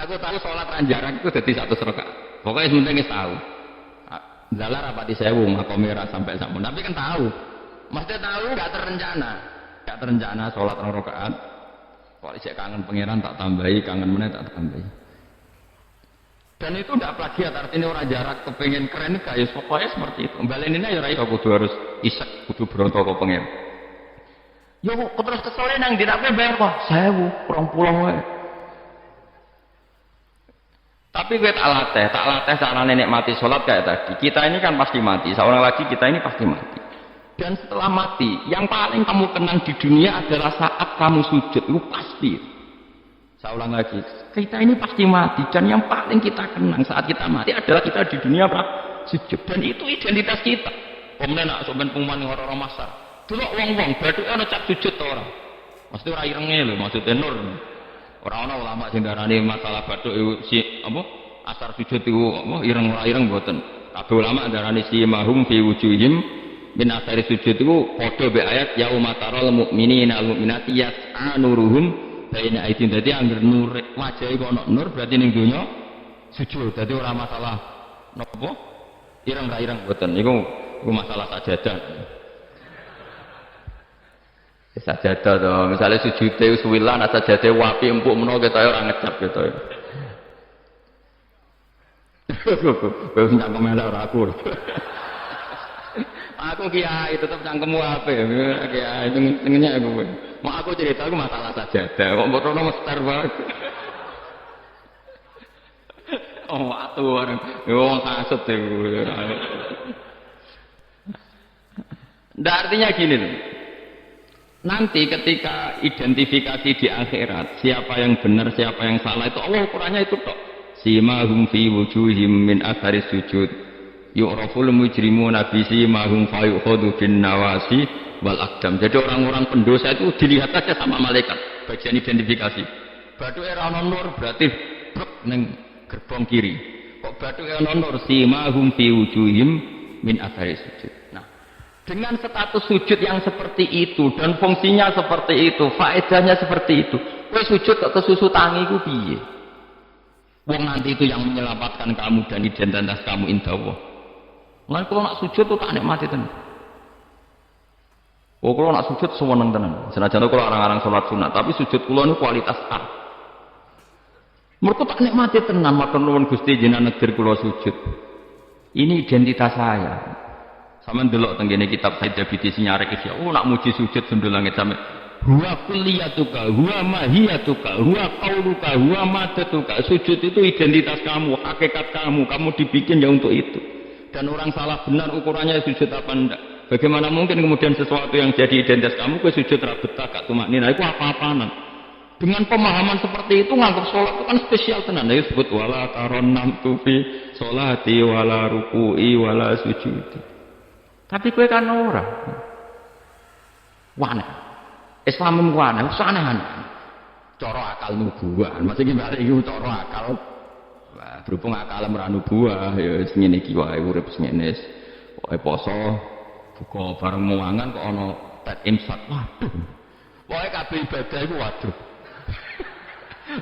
Aku tahu salat ranjaran itu dadi 100 rakaat. Pokoke penting wis tahu. Dalar rapati 1000 makomera sampai sampun, tapi kan tahu. Mesti tahu enggak terencana salat 2 rakaat. Kok isih kangen pangeran tak tambahi, kangen meneh tak tambahi. Dan itu tidak plagiat, artinya orang jarak kepengen keren gak ya pokoknya seperti itu. Balenina ya iso kudu harus isek kudu berontok ke pengen. Yo kok terus kesole nang dinake bayar kok 1000 20 wae. Tapi gue tak latih carane nikmati salat kayak tadi. Kita ini kan pasti mati, seorang lagi kita ini pasti mati. Dan setelah mati, yang paling kamu kenang di dunia adalah saat kamu sujud, itu pasti. Saya ulang lagi, kita ini pasti mati dan yang paling kita kenang saat kita mati adalah kita di dunia apa? Sujud. Dan itu identitas kita. Pemenang nak soben pengumuman orang-orang masar. Dulu wong-wong badhe ana cap sujud to ora? Mesti ora irenge lho, maksudnya nur. Ora ana ulama sing darani masalah badhe si apa? Asar sujud iku apa ireng ora ireng mboten. Kabeh ulama darani si mahum fi wujuhim min asari sujud iku padha be ayat yauma taral mu'minina wal mu'minati yas'anuruhum baina aidin. Dadi anggere nur wajah iku ana nur berarti ning donya sujud. Dadi ora masalah napa ireng ra ireng mboten. Iku masalah sajadah. Sajadah to, misale sujude suwilan sajadah wapi empuk menawa ketoke ora ngecap ketoke. Kowe cangkem elek ora aku. Aku kiai tetep cangkemmu apik. Kiai tengene aku. Mau aku cerita aku masalah sajadah, kok mbok rono mester wae. Oh, atur. Yo kasut iku. Ndak artinya gini loh. Nanti ketika identifikasi di akhirat, siapa yang benar, siapa yang salah itu Allah ukurannya itu tok. Simahum fi wujuhim min athari sujud. Yu'raful mujrimuna bi simahum fa yukhadhu bin nawasi wal aqdam. Jadi orang-orang pendosa itu dilihat saja sama malaikat, bagian identifikasi. Bathuke ora ana nur berarti brek ning gerbong kiri. Kok bathuke ana nur simahum fi wujuhim min athari sujud. Nah, dengan status sujud yang seperti itu dan fungsinya seperti itu, faedahnya seperti itu, kowe sujud kok kesusu tangi ku piye? Wong nanti itu yang menyelamatkan kamu dan identitas kamu indah Allah. Lan kalau nak sujud tuh tak nikmati tenan. Oh, kalau nak sujud seneng tenan. Senajan kalau orang-orang salat sunat, tapi sujud kula niku kualitas A. Mergo tak nikmati tenan, matur nuwun Gusti jenengan negir kula sujud. Ini identitas saya. Sama ndelok tenggene kitab Said Dabidi sinyarek iki. Oh nak muji sujud sundul langit sampe. Huwa kulliyatuka, huwa mahiyatuka, huwa qauluka, huwa madatuka. Sujud itu identitas kamu, hakikat kamu. Kamu dibikin ya untuk itu. Dan orang salah benar ukurannya sujud apa enggak. Bagaimana mungkin kemudian sesuatu yang jadi identitas kamu ke sujud ra betah gak tumaknina itu apa-apaan. Dengan pemahaman seperti itu nganggap sholat itu kan spesial tenan. Ya disebut wala taronnam tufi sholati wala ruku'i wala sujudi. Tapi kowe kan ora. Wana. Islam wana, aneh-aneh. Cara akal nubuah. Maksudnya balik iki cara akal. Wah, berhubung akal ora nubuah ya wis ngene iki wae urip ngene. Pokoke poso buka bareng muangan kok ana tet imsak. Waduh. Pokoke kabeh ibadah iku waduh.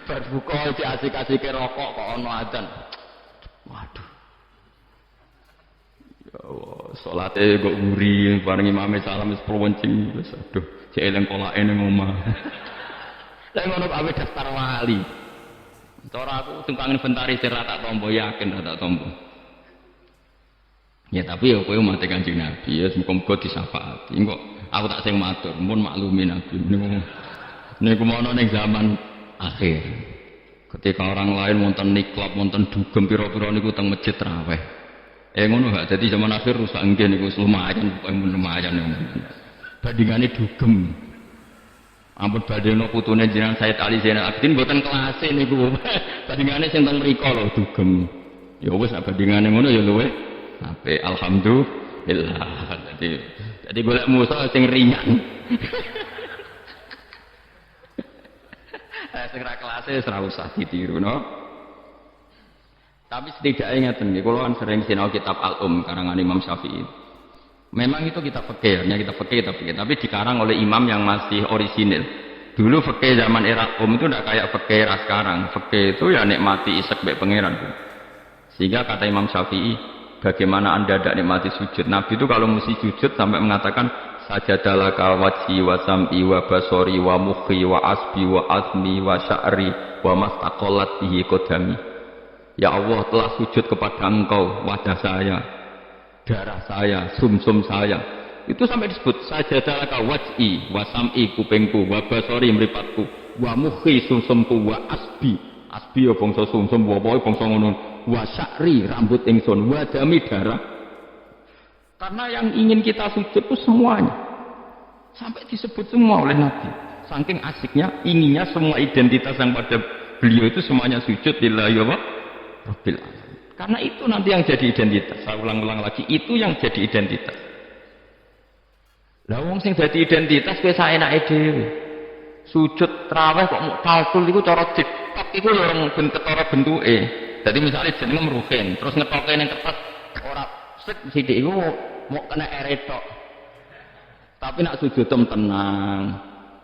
Bar buka iki asik-asike rokok kok ana adzan. Waduh. Ya Allah, salate kok nguri bareng imame salam wis prowencing wis aduh, cek eling kolake ning omah. Lah ngono awe daftar wali. Cara aku tukang inventaris ra tak tombo yakin ra tak tombo. Ya tapi ya kowe umat Kanjeng Nabi ya muga-muga disyafaati. Engko aku tak sing matur, mun maklumi Nabi niku mono ning zaman akhir. Ketika orang lain wonten niklap, wonten dugem pira-pira niku teng masjid raweh. Ngono gak dadi zaman akhir rusak nggih niku lumayan. Bandingane dugem. Ampun badheno putune jenengan Said Ali Zainal Abidin mboten kelase niku. Bandingane sing teng mriku lho dugem. Ya wis bandingane ngono ya luwe apik alhamdulillah. Jadi golek musuh sing ringan. Sing ra kelase wis ora usah ditiru no. Tapi setidaknya ngeten nggih, kula kan sering sinau kitab Al-Um karangan Imam Syafi'i. Memang itu kitab fikih, tapi dikarang oleh imam yang masih orisinil. Dulu fikih zaman era Um itu tidak kayak fikih era sekarang. Fikih itu ya nikmati isek baik pangeran. Sehingga kata Imam Syafi'i, bagaimana Anda tidak nikmati sujud? Nabi itu kalau mesti sujud sampai mengatakan sajadalaka wajhi wa sam'i wa basori wa mukhi wa asbi wa azmi wa sya'ri wa mastaqallat bihi qadami. Ya Allah telah sujud kepada engkau, wajah saya, darah saya, sumsum saya. Itu sampai disebut sajadalaka wajhi wa sam'i kupingku, wa basori mripatku, wa mukhi sumsumku, wa asbi. Asbi ya bangsa sumsum, wa bangsa ngono, wa sya'ri rambut ingsun, wa dami darah. Karena yang ingin kita sujud itu semuanya. Sampai disebut semua oleh Nabi. Saking asiknya, inginnya semua identitas yang pada beliau itu semuanya sujud lillahi wa Rabbil alamin. Karena itu nanti yang jadi identitas. Saya ulang-ulang lagi, itu yang jadi identitas. Lah wong sing dadi identitas kowe saenake dhewe. Sujud traweh kok mok taltul iku cara cetok iku lho orang ketara bentuke. Dadi misale jenenge Ruhin, terus ngetoke ning kertas ora sik sithik iku mok kena eretok. Tapi nak sujud tenang,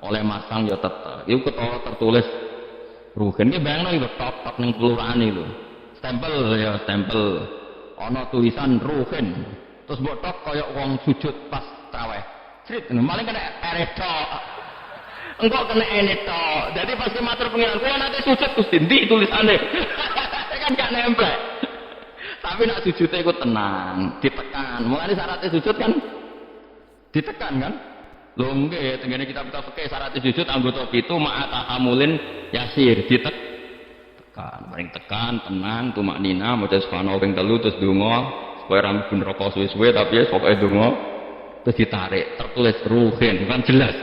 oleh masang ya tetep. Iku ketara tertulis Ruhin ki bayangno iku tok-tok ning kelurahane lho. Stempel ya stempel ana tulisan Ruhin terus mbok tok kaya wong sujud pas traweh crit malah kena eretok Engkau kena ini tok. Jadi pasti matur pengiran. Kau nanti sujud Gusti ndi tulisannya. Kan gak nempel. Tapi nak sujudnya ikut tenang, ditekan. Mulai syaratnya sujud kan ditekan kan? Lho nggih, tengene kitab-kitab fikih syaratnya sujud anggota pitu ma'atahamulin yasir ditekan. Paling tekan, tenang, tumaknina, maca subhanallah ping 3 terus donga, supaya ra mlebu neraka suwe-suwe tapi ya pokoke donga terus ditarik, tertulis ruhin, kan jelas.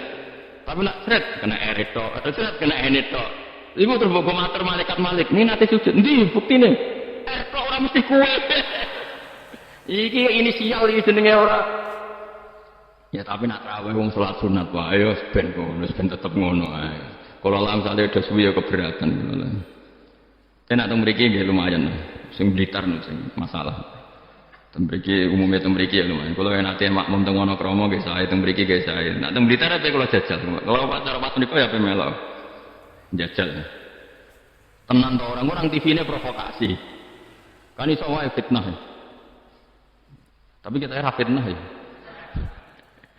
Tapi nak sret kena eret tok, sret kena enet tok. Iku terus mbok matur malaikat Malik, "Ini nate sujud, ndi buktine?" Tok ora mesti kuwe. Iki inisial iki jenenge ora. Ya tapi nak tarawih wong salat sunat wae ya ben ngono, ben tetep ngono ae. Kalau lah misalnya ada suwi ya keberatan. Enak teng mriki nggih lumayan. Sing Blitar sing masalah. Teng mriki umumnya teng mriki ya lumayan. Kalau enake makmum teng Wonokromo nggih sae, teng mriki nggih sae. Nak teng Blitar ape kula jajal. Kalau cara pas niku ya ape melok. Jajal. Tenan to orang TV-ne provokasi. Kan iso wae fitnah. Tapi kita ora fitnah ya.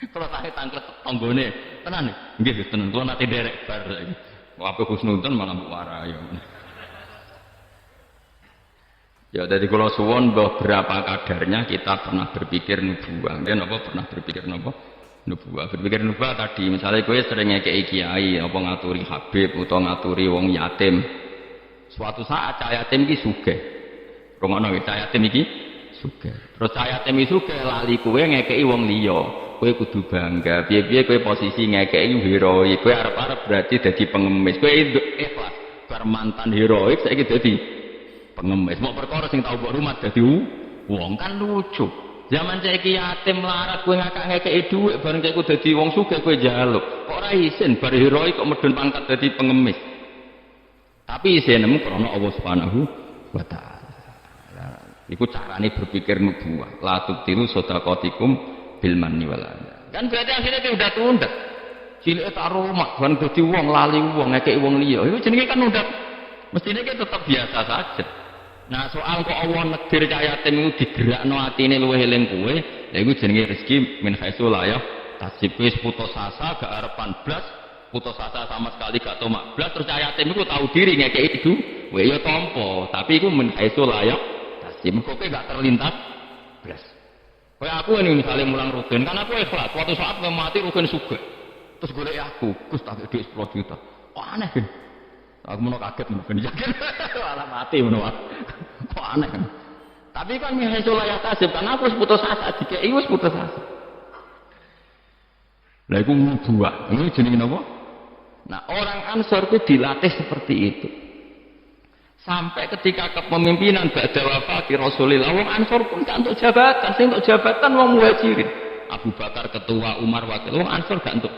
Kalau tak tangklet tanggone, tenan nggih tenan. Kalau nanti derek bar lagi. Apa husnudon malah mbok warai. Ya dari kalau suwon beberapa kadarnya kita pernah berpikir nubuah. Dan apa pernah berpikir napa? Nubuah. Berpikir nubuah tadi misalnya kowe sering ngekeki kiai apa ngaturi habib utawa ngaturi wong yatim. Suatu saat cah yatim iki sugih. Rungono cah yatim iki sugih. Terus cah yatim iki sugih lali kowe ngekeki wong liya. Kowe kudu bangga, piye-piye kowe posisi ngekeki heroik, kowe arep-arep berarti dadi pengemis. Kowe ikhlas bar mantan heroik saiki dadi pengemis. Mau perkara sing tau mbok rumah dadi wong kan lucu. Zaman saiki yatim melarat kowe ngekeki dhuwit bareng kowe dadi wong sugih kowe njaluk. Kok ora isin bar heroik kok medun pangkat dadi pengemis. Tapi isinemu krana Allah Subhanahu wa taala. Iku carane berpikir nubuwah. La tubtilu shadaqatikum bil manni wal adha. Kan berarti akhirnya dia udah tundak. Cilik tak rumah, ban dadi wong lali wong ngekeki wong liya. Iku jenenge kan undak. Mestine ki tetap biasa saja. Nah, soal kok Allah negir cah yatim iku digerakno atine luwih eling kowe, lha iku jenenge rezeki min haitsu la ya. Tasib wis putus asa gak arepan blas, putus asa sama sekali gak tomak blas terus cah yatim iku tahu diri ngekeki itu. Kowe ya tampa, tapi iku min haitsu la ya. Tasib kok gak terlintas blas. Kayak aku ini misalnya mulang rugen, kan aku ikhlas. Suatu saat aku mati rugen sugih. Terus golek aku, Gus tak duit 10 juta. Kok aneh kan? Aku mau kaget mungkin yakin. Malah mati menurut. Kok aneh kan? Tapi kan misalnya ya tasib, karena aku putus asa, dikei wis putus asa. Lah iku nubuwah. Ini jenenge napa? Nah, orang Ansor itu dilatih seperti itu. Sampai ketika kepemimpinan ba'da wafati Rasulullah, wong Ansor pun gak untuk jabatan, sing untuk jabatan wong Muhajirin. Abu Bakar ketua, Umar wakil, wong Ansor gak untuk.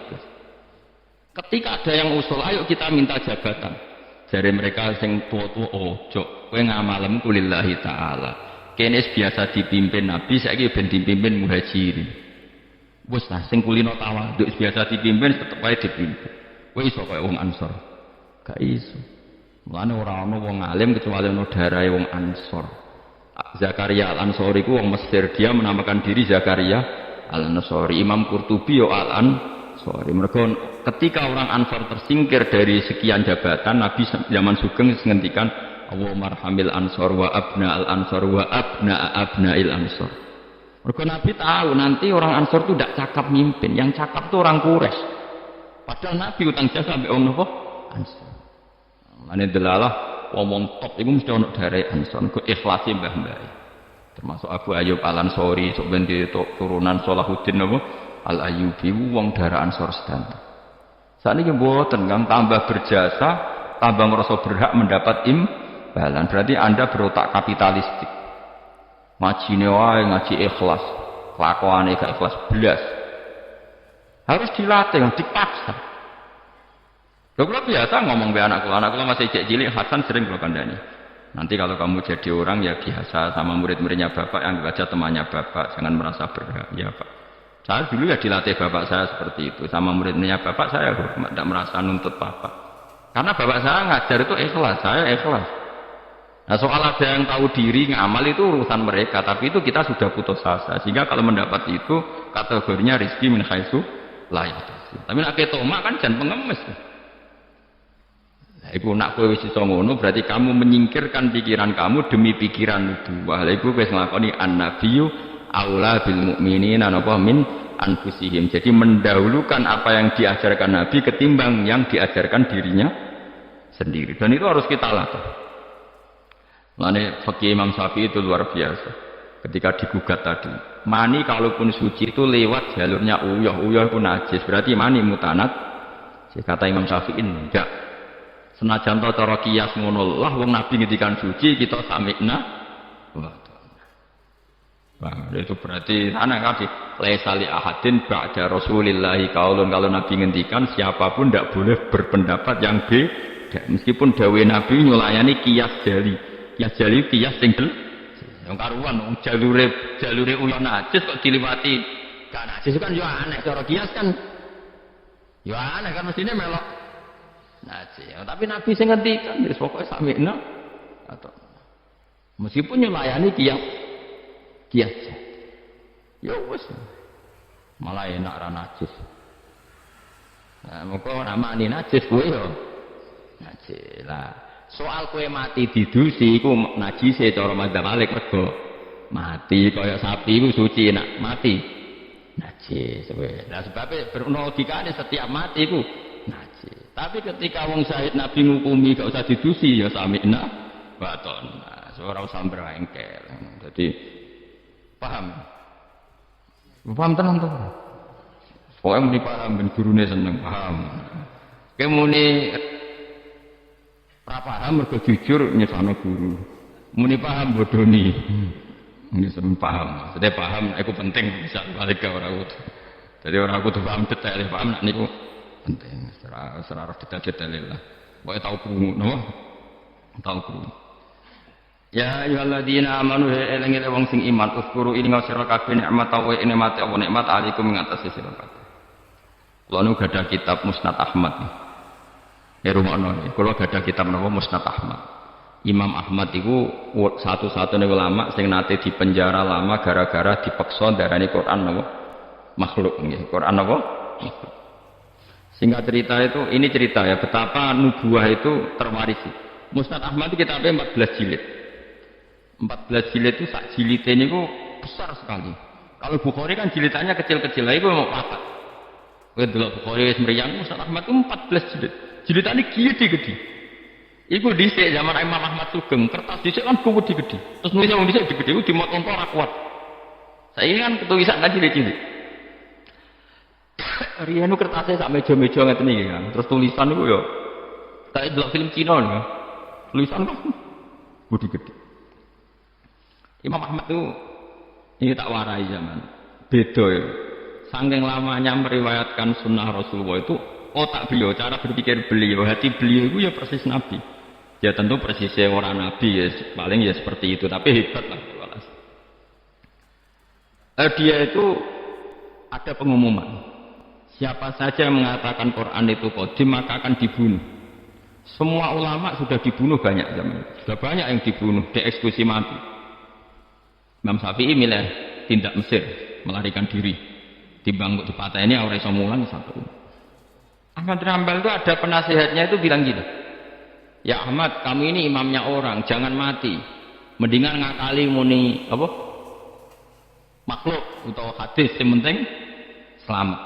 Ketika ada yang usul, ayo kita minta jabatan. Dari mereka sing tua-tua, ojo, kowe ngamalem kulillahi ta'ala. Kene biasa dipimpin Nabi, saiki ben dipimpin Muhajirin. Wes lah sing kulino tawadhu biasa dipimpin tetep ae dipimpin. Kowe iso kaya wong Ansor. Gak iso. Mulane ora ana wong alim kecuali ana darahe wong Ansor. Zakaria Al-Ansori ku wong Mesir, dia menamakan diri Zakaria Al-Ansori. Imam Qurtubi yo Al-Ansori. Mergo ketika orang Ansor tersingkir dari sekian jabatan, Nabi zaman Sugeng ngendikan Allahumma arhamil Ansor wa abna al-Ansor wa abna abnail Ansor. Mergo Nabi tahu nanti orang Ansor itu tidak cakap mimpin, yang cakap itu orang Quraisy. Padahal Nabi utang jasa sampai wong napa? Ansor. Ane delalah wong top iku mesti ana dareh Ansor, kok ikhlase mbah-mbah. Termasuk Abu Ayyub Al-Ansori, sok ben turunan Salahuddin napa? Al-Ayyubi wong darah Ansor sedanten. Sakniki mboten Kang tambah berjasa, tambah merasa berhak mendapat imbalan. Berarti Anda berotak kapitalistik. Ngajine wae ngaji ikhlas, kelakuane gak ikhlas blas. Harus dilatih, dipaksa. Lho kula biasa ngomong be anak kula masih cilik Hasan sering kula kandhani. Nanti kalau kamu jadi orang ya biasa sama murid-muridnya Bapak yang baca temannya Bapak, jangan merasa berhak. Ya Pak. Saya dulu ya dilatih Bapak saya seperti itu, sama murid-muridnya Bapak saya hormat, tidak merasa nuntut Bapak. Karena Bapak saya ngajar itu ikhlas, saya ikhlas. Nah soal ada yang tahu diri ngamal itu urusan mereka, tapi itu kita sudah putus asa. Sehingga kalau mendapat itu kategorinya rizki min haitsu layak. Tapi nak ketoma kan jan pengemis. Lah iku nak kowe wis iso ngono berarti kamu menyingkirkan pikiran kamu demi pikiran dua. Lah iku wis nglakoni an-nabiyyu aula bil mukminina napa min anfusihim. Jadi mendahulukan apa yang diajarkan Nabi ketimbang yang diajarkan dirinya sendiri. Dan itu harus kita lakukan. Lane fikih Imam Syafi'i itu luar biasa. Ketika digugat tadi, mani kalaupun suci itu lewat jalurnya uyah, uyah itu najis. Berarti mani mutanat. Kata Imam Syafi'i enggak. Senajan to cara kias ngono lah wong Nabi ngendikan suci kita sami'na. Wah, itu berarti ana kaki laisa li ahadin ba'da Rasulillah qaulun. Kalau Nabi ngendikan siapapun tidak boleh berpendapat yang beda. Meskipun dawuh Nabi nyulayani kias jali. Kias jali kias sing yang karuan jalure uyah najis kok diliwati kan najis kan yo aneh cara kias kan yo aneh kan mestine melok najis tapi Nabi sing ngendikan wis pokoke samikna atau meskipun nyulayani kias yo wis malah enak ra najis nah moko namane najis kuwi yo najis lah. Soal kue mati didusi iku najise cara madzhab Malik mergo mati kaya sapi iku suci nak mati najis kowe. Lah sebabe berlogikane setiap mati iku najis. Tapi ketika wong syahid Nabi ngukumi gak usah didusi ya sami'na baton. Nah, ora usah brengkel. Jadi paham. Paham tenan to. Pokoke muni paham ben gurune seneng paham. Kemuni ora paham mergo jujur nyesano guru. Muni paham bodoni. Ini sampe paham. Maksudnya paham iku penting bisa balik ke ora kudu. Jadi ora kudu paham detail, paham nak niku penting. Secara detail-detail lah. Pokoke tau krungu napa? Tau krungu. Ya ayyuhalladzina amanu eling-eling wong sing iman uskuru ing sira kabeh nikmat wa nikmat apa nikmat alaikum ing atas sira kabeh. Kula nu gadah kitab Musnad Ahmad. Rumakno, kalau ada kitab nama Musnad Ahmad. Imam Ahmad itu satu-satunya ulama sing nate di penjara lama gara-gara dipaksa darani Quran nama makhluk. Quran nama makhluk. Singkat cerita itu, ini cerita ya betapa nubuah itu terwarisi. Musnad Ahmad itu kitabnya 14 jilid. 14 jilid itu sak jilidnya itu besar sekali. Kalau Bukhari kan jilidannya kecil-kecil, itu mau papat. Kalau Bukhari semeriang Musnad Ahmad itu 14 jilid. Jilitannya gede-gede. Iku dhisik zaman Imam Ahmad Sugeng, kertas dhisik kan gede-gede. Terus nulis wong dhisik gede iku dimot onto ora kuat. Saiki kan ketulisan kan cilik-cilik. Riyen kertasnya sak meja-meja ngeten iki kan. Terus tulisan iku yo kayak delok film Cina lho. Tulisan kan gede-gede. Imam Ahmad itu ini tak warai zaman. Beda ya. Saking lamanya meriwayatkan sunnah Rasulullah itu otak beliau, cara berpikir beliau, hati beliau itu ya persis Nabi. Ya tentu persisnya orang Nabi ya paling ya seperti itu, tapi hebat lah. Dia itu ada pengumuman. Siapa saja yang mengatakan Quran itu qadim maka akan dibunuh. Semua ulama sudah dibunuh banyak zaman. Sudah banyak yang dibunuh, dieksekusi mati. Imam Syafi'i milih tindak Mesir, melarikan diri. Timbang untuk dipatah ini orang iso mulang satu. Ahmad bin Hanbal itu ada penasihatnya itu bilang gitu. Ya Ahmad, kamu ini imamnya orang, jangan mati. Mendingan ngakali muni apa? Makhluk atau hadis yang penting selamat.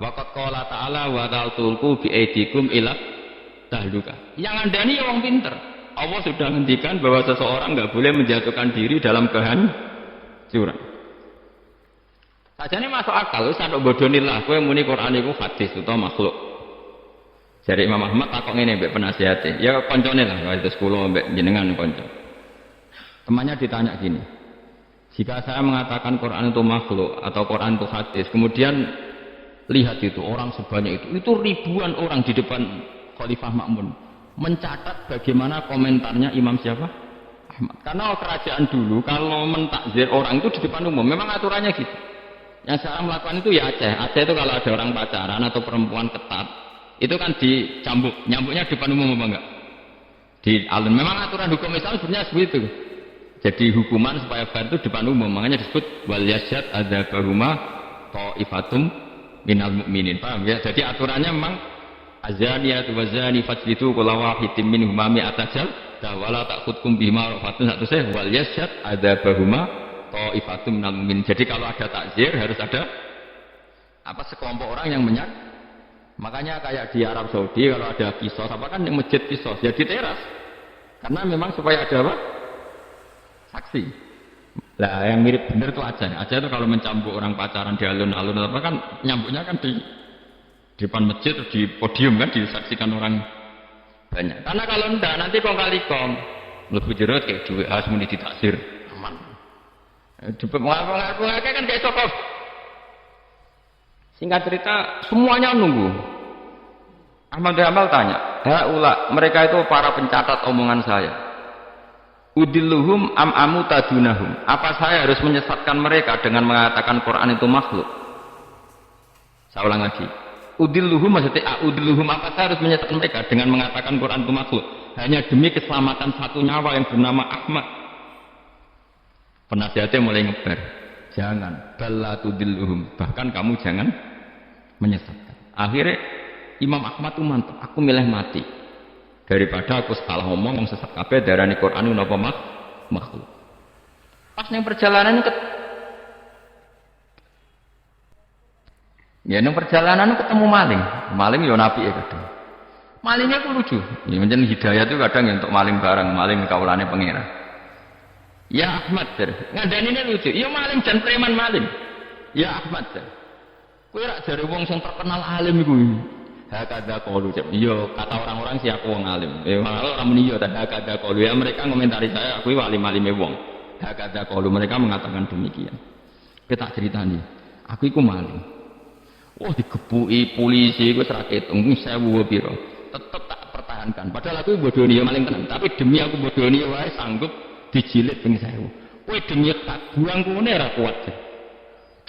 Waqad qala ta'ala wa ta'tulqu bi aidikum ila tahluka. Yang andani orang pinter. Allah sudah ngendikan bahwa seseorang enggak boleh menjatuhkan diri dalam kehancuran. Sajane masuk akal wis ana bodonilah kowe muni Quran iku hadis utawa makhluk. Dari Imam Ahmad takok ngene mbek penasihate. Ya koncone lah kados kula mbek jenengan kanca. Temannya ditanya gini. Jika saya mengatakan Quran itu makhluk atau Quran itu hadis, kemudian lihat itu orang sebanyak itu ribuan orang di depan Khalifah Ma'mun mencatat bagaimana komentarnya Imam siapa? Ahmad. Karena kerajaan dulu kalau mentakzir orang itu di depan umum, memang aturannya gitu. Yang sekarang melakukan itu ya Aceh. Aceh itu kalau ada orang pacaran atau perempuan ketat itu kan dicambuk, nyambuknya di depan umum apa enggak? Di alun. Memang aturan hukum Islam sebenarnya seperti itu. Jadi hukuman supaya fair itu depan umum, makanya disebut wal yasyad adzabahuma thaifatum minal mu'minin. Paham ya? Jadi aturannya memang azaniyatu wazani fajlidu kulla wahidin minhuma mi'ata jaldah wala ta'khudkum bihima rafatun satu saya wal yashhad adzabahuma ta'ifatun minal mu'minin. Jadi kalau ada takzir harus ada apa sekelompok orang yang menyak. Makanya kayak di Arab Saudi kalau ada kisos apa kan yang masjid kisos ya di teras. Karena memang supaya ada apa? Saksi. Lah yang mirip bener itu aja. Aja itu kalau mencambuk orang pacaran di alun-alun apa kan nyambuknya kan di depan masjid atau di podium kan disaksikan orang banyak. Karena kalau enggak nanti kong kali kong lebih jerut kayak duit asmuni ditaksir aman. Mengaku kan kayak sokop. Singkat cerita semuanya nunggu. Ahmad Hamal tanya, mereka itu para pencatat omongan saya. Udilluhum am amu tadunahum. Apa saya harus menyesatkan mereka dengan mengatakan Quran itu makhluk? Saya ulang lagi. Udilluhum maksudnya udilluhum apa saya harus menyesatkan mereka dengan mengatakan Quran itu makhluk hanya demi keselamatan satu nyawa yang bernama Ahmad. Penasihatnya mulai ngeber. Jangan bala tudilluhum. Bahkan kamu jangan menyesatkan. Akhirnya Imam Ahmad itu mantap. Aku milih mati daripada aku salah ngomong sesat kabeh darani Quran itu napa makhluk. Pas yang perjalanan ya nang perjalanan ketemu maling yo napi ya kadang. Malingnya ku lucu. Ya menjen hidayah itu kadang ya untuk maling barang, maling kaulane pangeran. Ya Ahmad der, ngadanine lucu. Ya maling jan preman maling. Ya Ahmad der. Kowe rak jare wong sing terkenal alim iku. Hakada qalu. Iya, kata orang-orang sih aku wong alim. Orang muni yo hakada qalu. Ya mereka ngomentari saya aku alim-alime wong. Hakada qalu mereka mengatakan demikian. Kita ceritani. Aku iku maling. Wah digebuki polisi iku ora ketung 1000 pira. Tetep tak pertahankan. Padahal aku bodoni ya maling tenan, tapi demi aku bodoni wae sanggup dijilid ping 1000. Kowe demi tak buang kene ora kuat.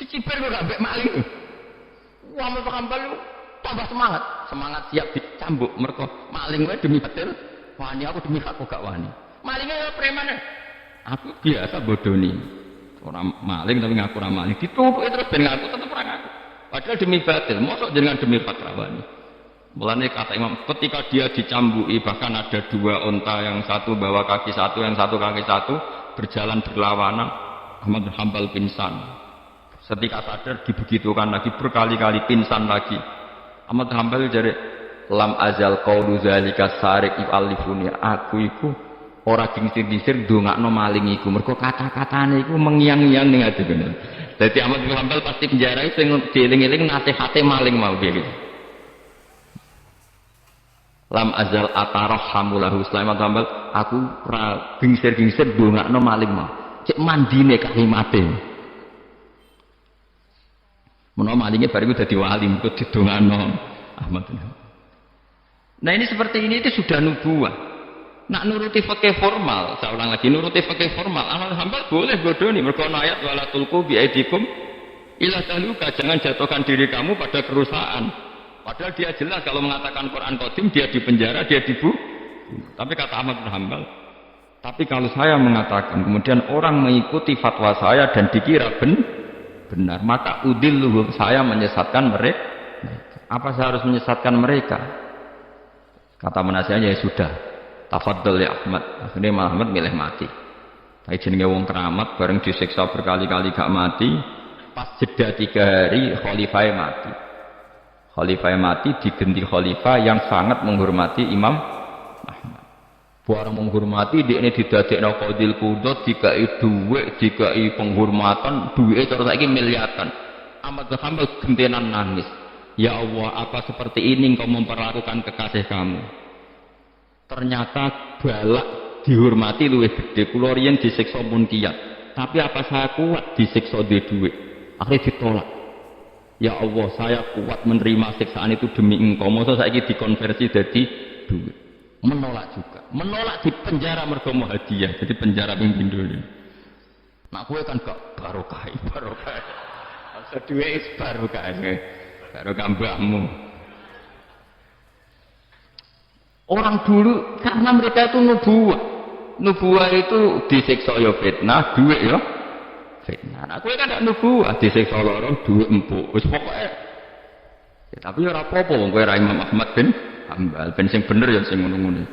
Dicipir kok gak maling. Wah mau kambal tambah semangat siap dicambuk mergo maling wae demi batil. Wani aku demi aku gak wani. Malingnya preman. Aku biasa bodoni. Orang maling tapi ngaku ora maling. Ditumpuk terus ben ngaku tetep ora ngaku. Padahal demi batil, mosok jenengan demi fakrawani. Mulane kata Imam, ketika dia dicambuki bahkan ada 2 unta, yang satu bawa kaki satu, yang satu kaki satu, berjalan berlawanan, Ahmad bin Hanbal pingsan. Setika sadar dibegitukan lagi, berkali-kali pingsan lagi. Ahmad bin Hanbal jadi lam azal qaulu zalika sarik alifuni. Aku iku ora kingsir-kingsir ndongakno maling iku. Mergo kata-katane iku mengiang-iang ning ati bener. Dadi Ahmad bin Hanbal pasti penjara sing dieling-eling nasihate maling mau piye gitu. Lam azal atarhamu lahu Sulaiman Hanbal, aku ora gingsir-gingsir ndongakno maling mau. Cek mandine kalimate. Menawa malinge bariku dadi wali mengko didongakno Ahmad bin Hanbal. Nah ini seperti ini itu sudah nubuwah. Nak nuruti fikih formal, saya ulang lagi, nuruti fikih formal, Ahmad Hanbal boleh bodoni, mergo ayat wala tulqu bi aidikum ila taluka, jangan jatuhkan diri kamu pada kerusakan. Padahal dia jelas kalau mengatakan Quran qadim dia dipenjara, dia dibunuh. Tapi kata Ahmad bin Hanbal, tapi kalau saya mengatakan kemudian orang mengikuti fatwa saya dan dikira benar, maka udilluhum, saya menyesatkan mereka. Apa saya harus menyesatkan mereka? Kata penasihatnya, ya sudah. Tafadhol ya Ahmad. Akhirnya Ahmad milih mati. Tapi jenenge wong keramat bareng disiksa berkali-kali gak mati. Pas jeda 3 hari khalifah mati. Khalifah mati digenti khalifah yang sangat menghormati Imam Ahmad. Barang menghormati dia ini didadekno qadil qudud, dikai dhuwit, dikai penghormatan, dhuwite terus saiki miliatan. Ahmad bin Hanbal gentenan nangis. Ya Allah, apa seperti ini engkau memperlakukan kekasih kamu? Ternyata balak dihormati luwih gede. Kula riyen disiksa pun kiyat. Tapi apa saya kuat disiksa di dhuwit? Akhirnya ditolak. Ya Allah, saya kuat menerima siksaan itu demi engkau. Masa saiki dikonversi jadi dhuwit. Menolak juga. Menolak di penjara mergo mau hadiah. Jadi penjara ping pindho. Nak kowe kan gak barokah. Seduwe is barokah. Barokah mbahmu. Orang dulu karena mereka itu nubuah itu disiksa ya fitnah, duit ya fitnah. Nah, kowe kan gak nubuah disiksa lorong, duit empuk. Wis pokoke Ya, tapi ora apa-apa wong kowe ra Imam Ahmad bin Hambal, ben sing bener ya sing ngono-ngono.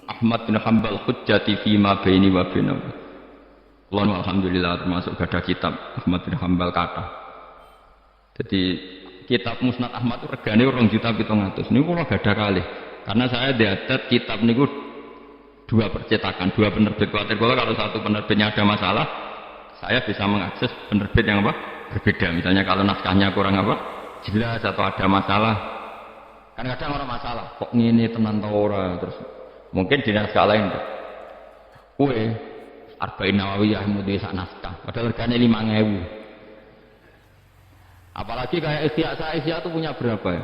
Ahmad bin Hambal hujjati fi ma baini wa bainahu. Kulo alhamdulillah termasuk gadah kitab Ahmad bin Hambal kata. Jadi kitab Musnad Ahmad itu regane 2.700.000. Niku kula gadah kalih. Karena saya diadat kitab niku dua percetakan, dua penerbit. Kalau satu penerbitnya ada masalah, saya bisa mengakses penerbit yang apa? Berbeda. Misalnya kalau naskahnya kurang apa? Jelas atau ada masalah. Kan kadang orang masalah, kok ngene tenan ta ora terus. Mungkin di naskah lain. Kue Arba'in Nawawiyah mudi sak naskah, padahal regane 5.000. Apalagi kayak Ihya itu punya berapa ya?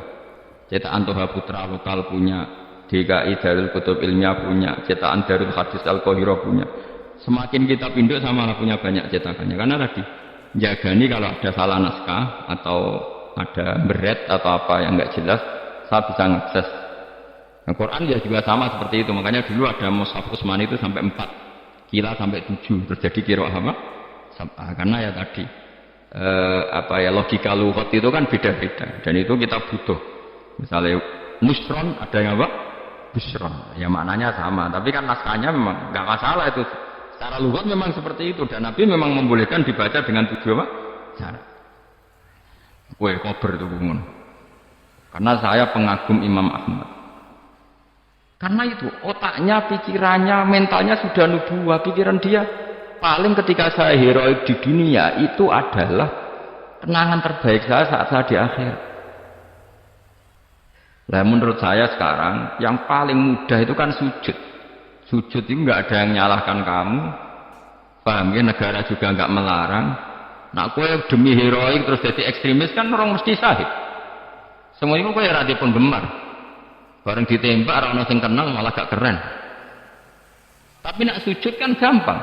Cetakan Toha Putra lokal punya, DKI Darul Kutub Ilmiah punya, cetakan Darul Hadis Al-Qahirah punya. Semakin kita pinduk sama lah punya banyak cetakannya. Karena tadi jagani kalau ada salah naskah atau ada beret atau apa yang enggak jelas, saya bisa ngakses. Nah, Quran ya juga sama seperti itu. Makanya dulu ada Mushaf Utsmani itu sampai 4, Kila sampai 7 terjadi qiraah apa? Karena ya tadi logika lughat itu kan beda-beda dan itu kita butuh. Misalnya musron ada yang apa? Busron. Ya maknanya sama, tapi kan naskahnya memang enggak masalah itu. Secara lughat memang seperti itu dan Nabi memang membolehkan dibaca dengan 7 apa? Cara. Kowe kober itu bungun. Karena saya pengagum Imam Ahmad. Karena itu otaknya, pikirannya, mentalnya sudah nubuwah. Pikiran dia paling ketika saya heroik di dunia itu adalah kenangan terbaik saya saat saya di akhir. Nah menurut saya sekarang yang paling mudah itu kan sujud. Sujud itu nggak ada yang nyalahkan kamu. Paham ya, negara juga nggak melarang. Nah kowe demi heroik terus jadi ekstremis kan orang mesti sahid. Semua itu kowe ora penggemar. Bareng ditembak orang sing kenal malah gak keren. Tapi nak sujud kan gampang,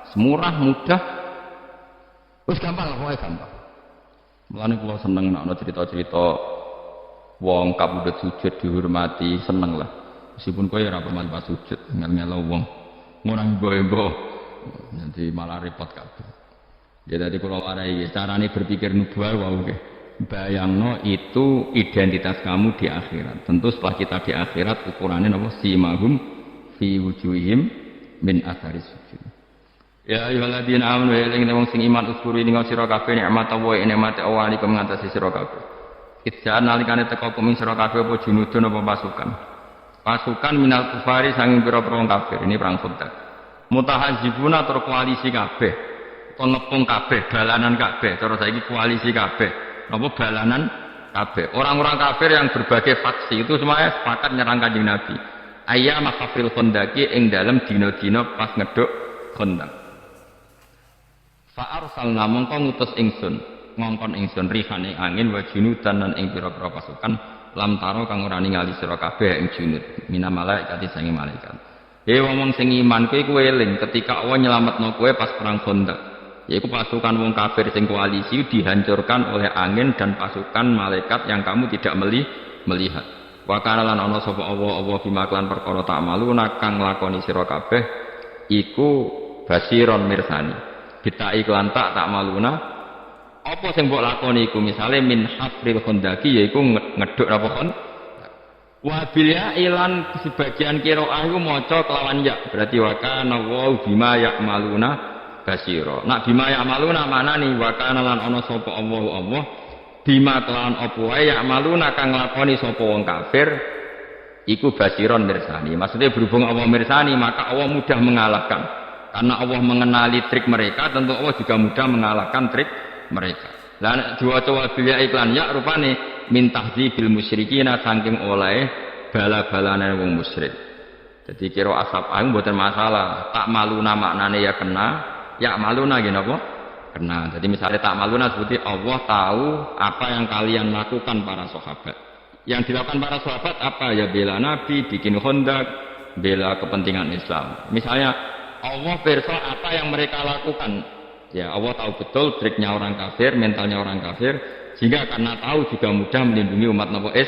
semurah mudah, terus gampang lah pokoknya gampang. Mulane kula seneng nak cerita-cerita wong kabudut sujud dihormati, seneng lah. Meskipun kowe ora pernah pas sujud ngel-ngelo wong, ngurang boe-boe, nanti malah repot kabeh. Ya tadi kula warai carane berpikir nubuah wae nggih. Bayangno itu identitas kamu di akhirat. Tentu setelah kita di akhirat ukurannya apa? Simahum fi wujuhihim min athari sujud. Ya ayyuhalladzina amanu ya ing wong sing iman uskuri ning sira kabeh nikmat Allah nikmate Allah iki ngatasi sira kabeh. Idja'an nalikane teka kuming sira kabeh apa junudun apa pasukan. Pasukan minal kufari sanging pira-pira wong kafir. Ini perang Khandaq. Mutahazibuna tur koalisi kabeh. Ngepung kabeh, dalanan kabeh. Terus saiki koalisi kabeh. Apa balanan kabeh. Orang-orang kafir yang berbagai faksi itu semuanya sepakat nyerang Kanjeng Nabi. Ayyam kafiril Khandaqi ing dalem dina-dina pas ngeduk Khandaq. Fa arsalna mongko ngutus ingsun, ngongkon ingsun rihane angin wa junudan lan ing pira-pira pasukan lam taro kang ora ningali sira kabeh ing junud mina malaikat sange malaikat. Wong sing iman kowe eling ketika Allah nyelametno kowe pas perang Khandaq. Yaitu pasukan wong kafir sing koalisi dihancurkan oleh angin dan pasukan malaikat yang kamu tidak melihat. Wa kana lan ana sapa Allah bima klan perkara tak malu kang nglakoni sira kabeh iku basiron mirsani. Kita iklan tak maluna apa sing mbok lakoni iku misale min hafril Khandaqi yaiku ngeduk apa kon. Wa bil ya ilan sebagian qiraah iku maca kelawan ya berarti wa kana wa bima ya'maluna basira. Nak bima ya'maluna manani wa kana lan ana sapa Allah bima kelawan apa wae ya'maluna kang nglakoni sapa wong kafir iku basiron mirsani. Maksudnya berhubung Allah mirsani maka Allah mudah mengalahkan. Karena Allah mengenali trik mereka, tentu Allah juga mudah mengalahkan trik mereka. Lah diwaca bil ya iklan ya rupane min tahdzibil musyrikina saking oleh bala-balane wong musyrik. Jadi kira asap aing mboten masalah. Tak maluna maknane ya kena. Ya maluna gini apa? Kena. Jadi misalnya tak maluna seperti Allah tahu apa yang kalian lakukan para sahabat. Yang dilakukan para sahabat apa? Ya bela Nabi, bikin Khandaq, bela kepentingan Islam. Misalnya Allah pirsa apa yang mereka lakukan. Ya Allah tahu betul triknya orang kafir, mentalnya orang kafir. Sehingga karena tahu juga mudah melindungi umat Nabi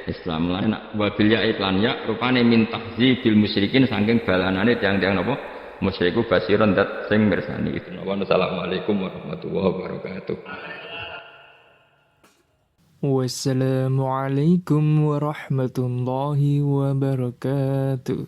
Islam. Lain wabil ya iklan ya rupane min tahdzibil musyrikin saking balanane tiang-tiang napa? Musyriku basiron dat sing mirsani itu. Assalamualaikum warahmatullahi wabarakatuh. Wassalamualaikum warahmatullahi wabarakatuh.